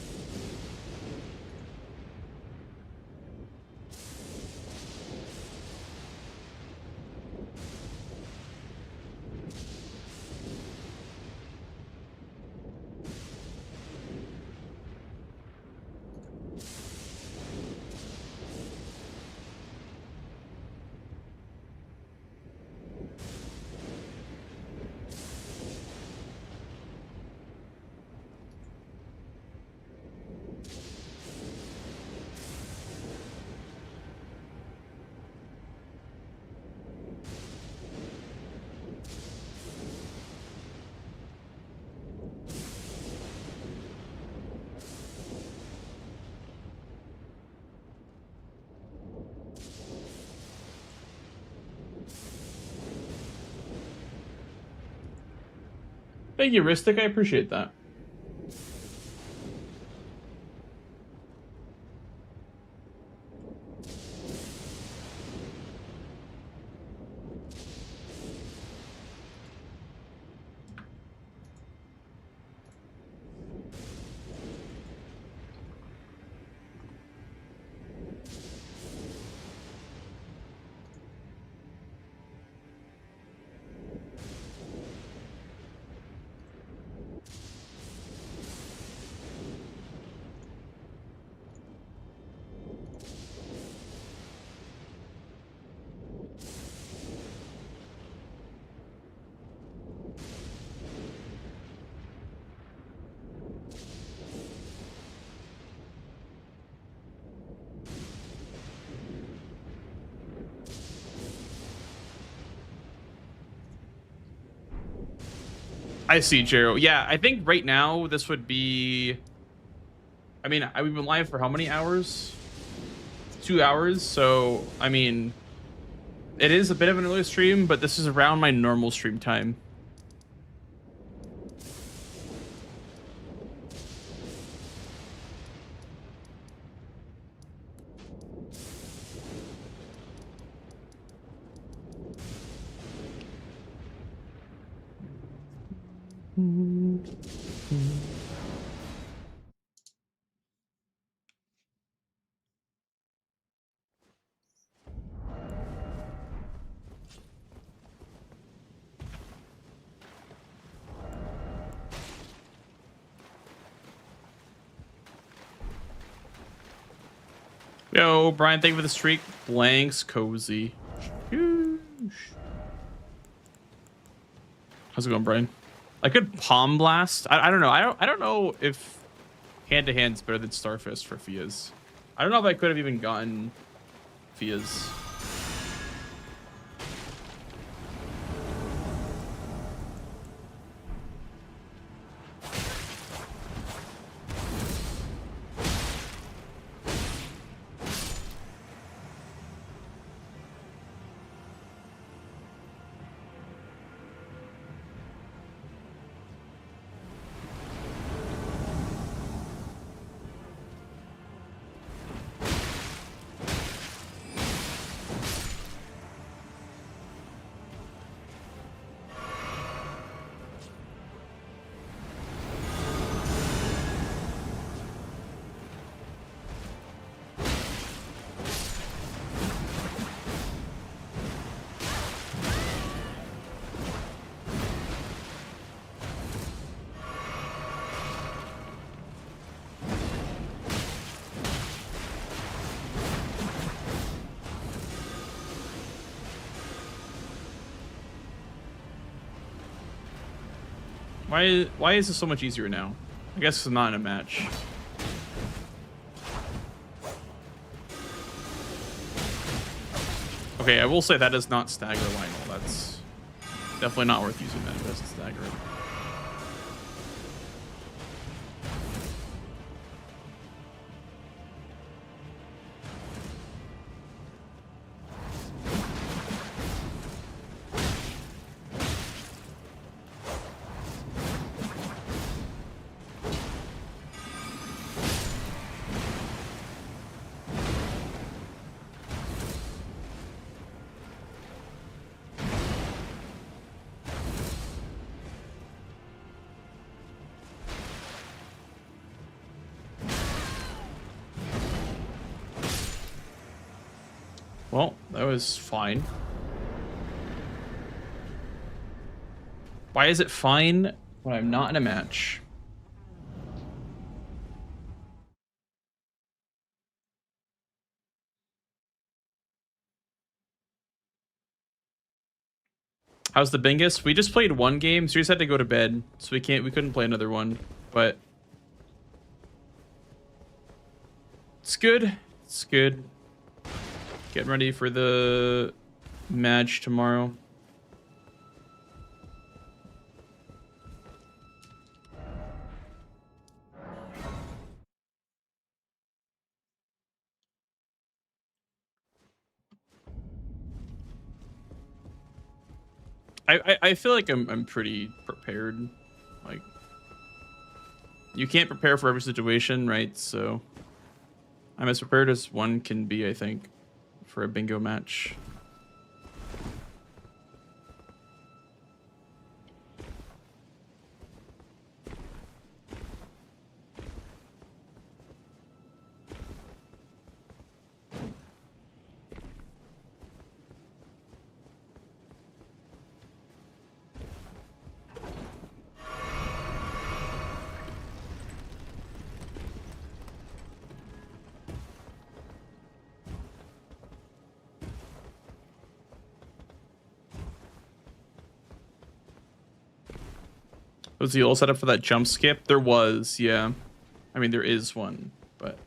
Thank you, Ristic. I appreciate that. I see, Jero. Yeah, I think right now this would be... I mean, we've been live for how many hours? 2 hours. So, I mean, it is a bit of an early stream, but this is around my normal stream time. Yo, Brian, thank you for the streak. Blanks cozy. Sheesh. How's it going, Brian? I could palm blast. I don't know. I don't know if hand to hand's better than Starfist for Fias. I don't know if I could have even gotten Fias. Why is this so much easier now? I guess it's not in a match. Okay, I will say that does not stagger Lionel. That's definitely not worth using that. It doesn't stagger it. Well, that was fine. Why is it fine when I'm not in a match? How's the Bingus? We just played one game, so we just had to go to bed, so we couldn't play another one, but it's good. It's good. Getting ready for the match tomorrow. I feel like I'm pretty prepared Like, you can't prepare for every situation, right? So I'm as prepared as one can be, I think, for a bingo match. Was the old setup for that jump skip? There was, yeah. I mean, there is one, but...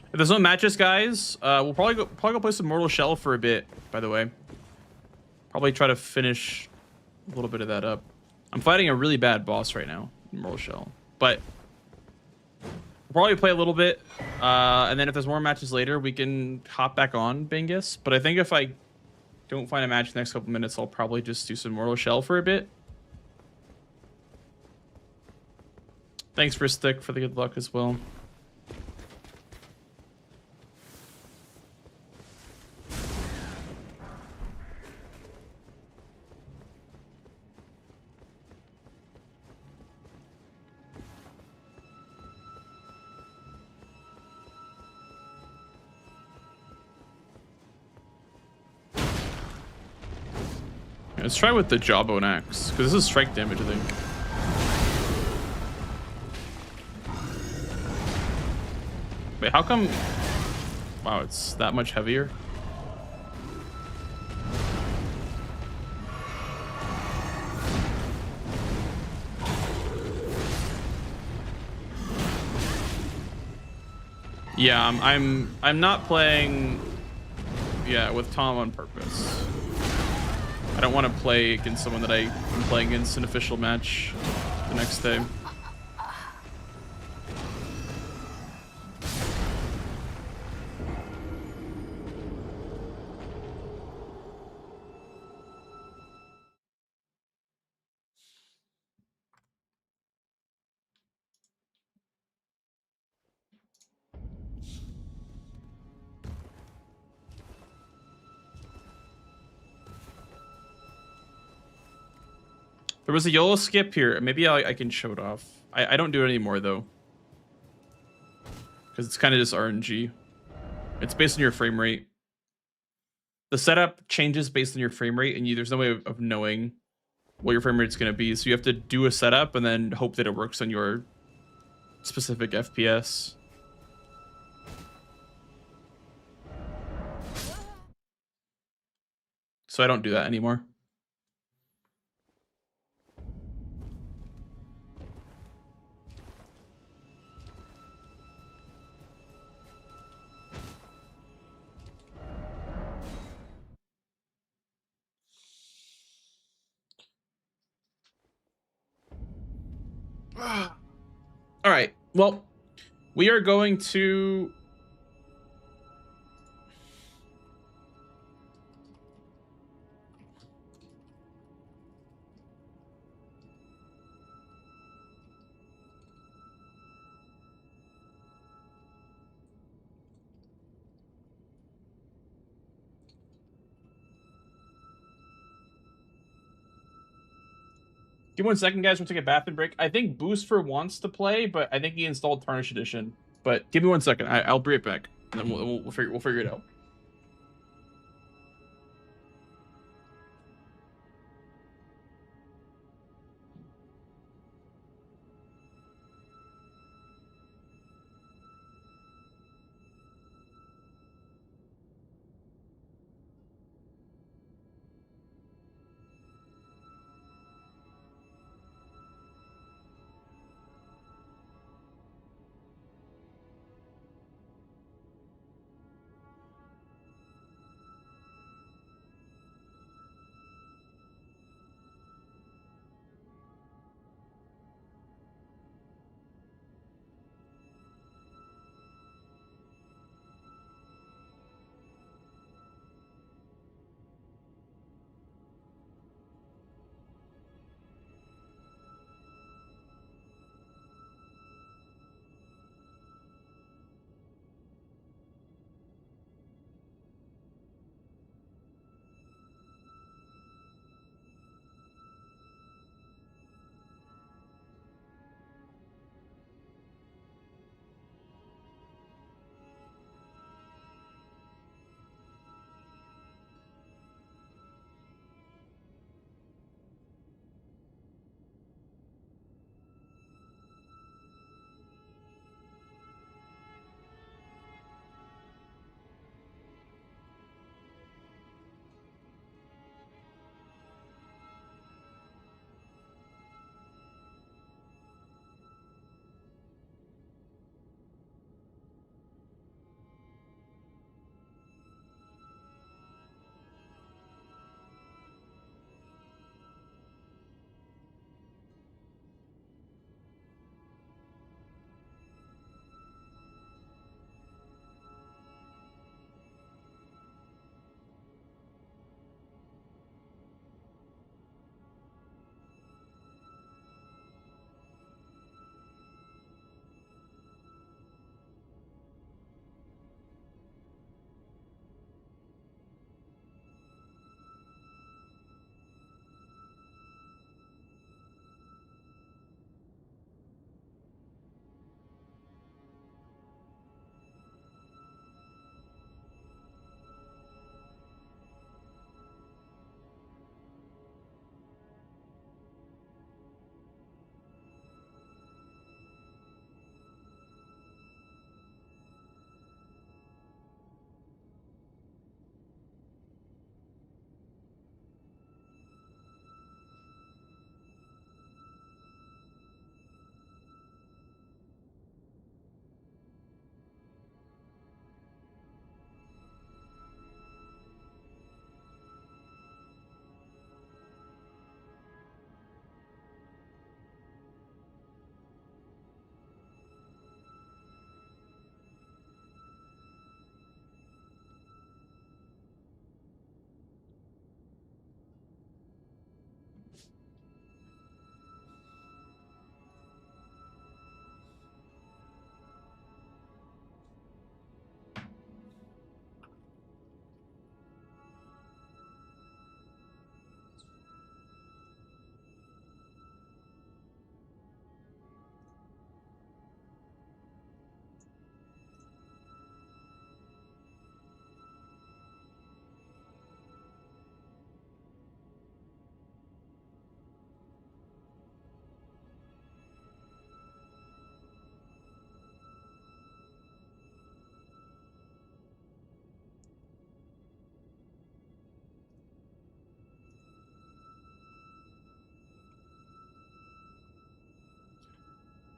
If there's no matches, guys, we'll probably go play some Mortal Shell for a bit, by the way. Probably try to finish a little bit of that up. I'm fighting a really bad boss right now in Mortal Shell, but... We'll probably play a little bit, and then if there's more matches later, we can hop back on Bingus. But I think if I don't find a match in the next couple minutes, I'll probably just do some Mortal Shell for a bit. Thanks for Stick for the good luck as well. Let's try with the Jawbone Axe, because this is strike damage, I think. Wait, how come... Wow, it's that much heavier? Yeah, I'm not playing, yeah, with Tom on purpose. I don't want to play against someone that I'm playing against an official match the next day. There was a YOLO skip here. Maybe I can show it off. I don't do it anymore, though. Because it's kind of just RNG. It's based on your frame rate. The setup changes based on your frame rate, and there's no way of knowing what your frame rate's going to be. So you have to do a setup and then hope that it works on your specific FPS. So I don't do that anymore. All right. Well, we are going to... Give me 1 second, guys. We'll take a bathroom break. I think Booster wants to play, but I think he installed Tarnish Edition. But give me 1 second. I'll be right back, and then we'll figure it out.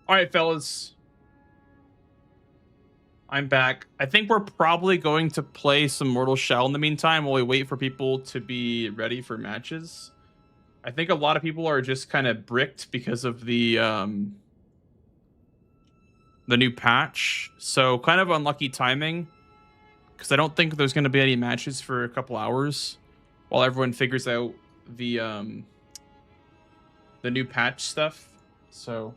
All right, fellas. I'm back. I think we're probably going to play some Mortal Shell in the meantime while we wait for people to be ready for matches. I think a lot of people are just kind of bricked because of the new patch. So kind of unlucky timing, because I don't think there's going to be any matches for a couple hours while everyone figures out the new patch stuff. So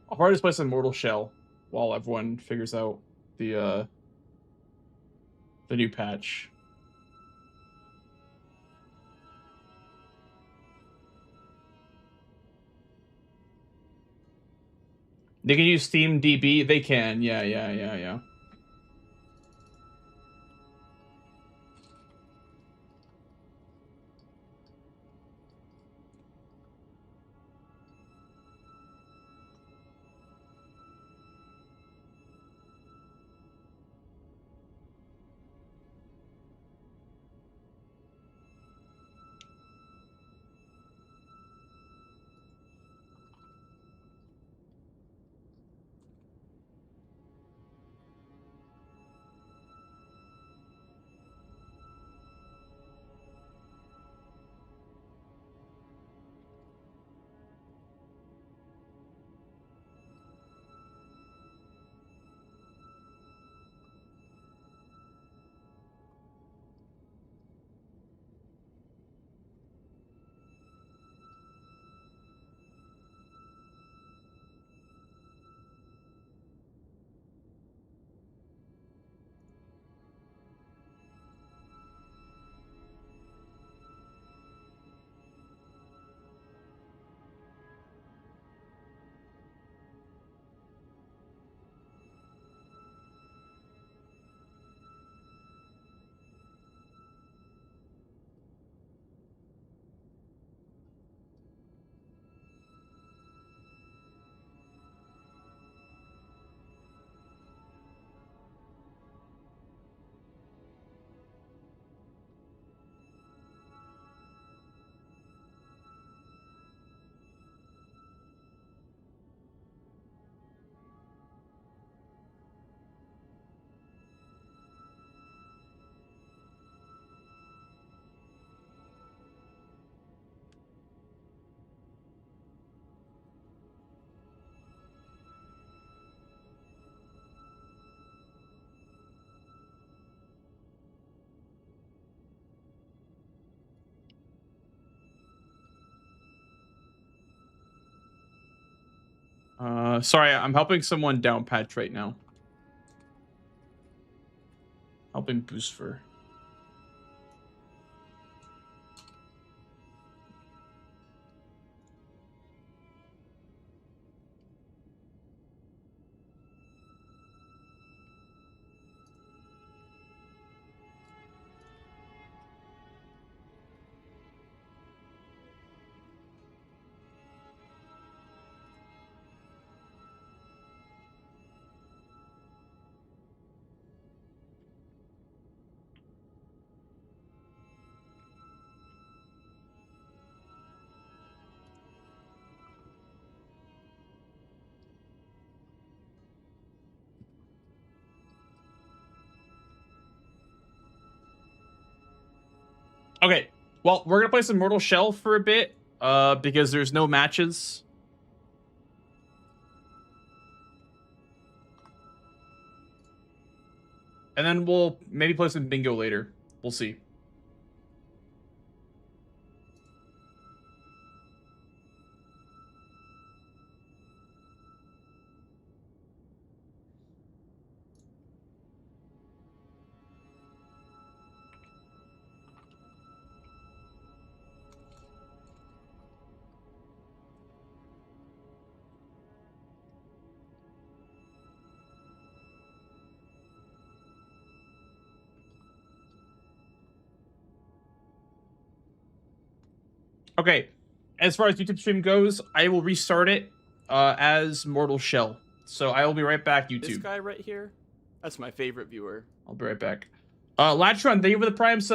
I'll probably just play some Mortal Shell while everyone figures out the new patch. They can use Steam DB. They can. Yeah. Sorry, I'm helping someone down patch right now. Helping Boostfer. Okay, well, we're gonna play some Mortal Shell for a bit, because there's no matches. And then we'll maybe play some bingo later. We'll see. Okay, as far as YouTube stream goes, I will restart it as Mortal Shell. So I will be right back, YouTube. This guy right here, that's my favorite viewer. I'll be right back. Latron, thank you for the Prime sub.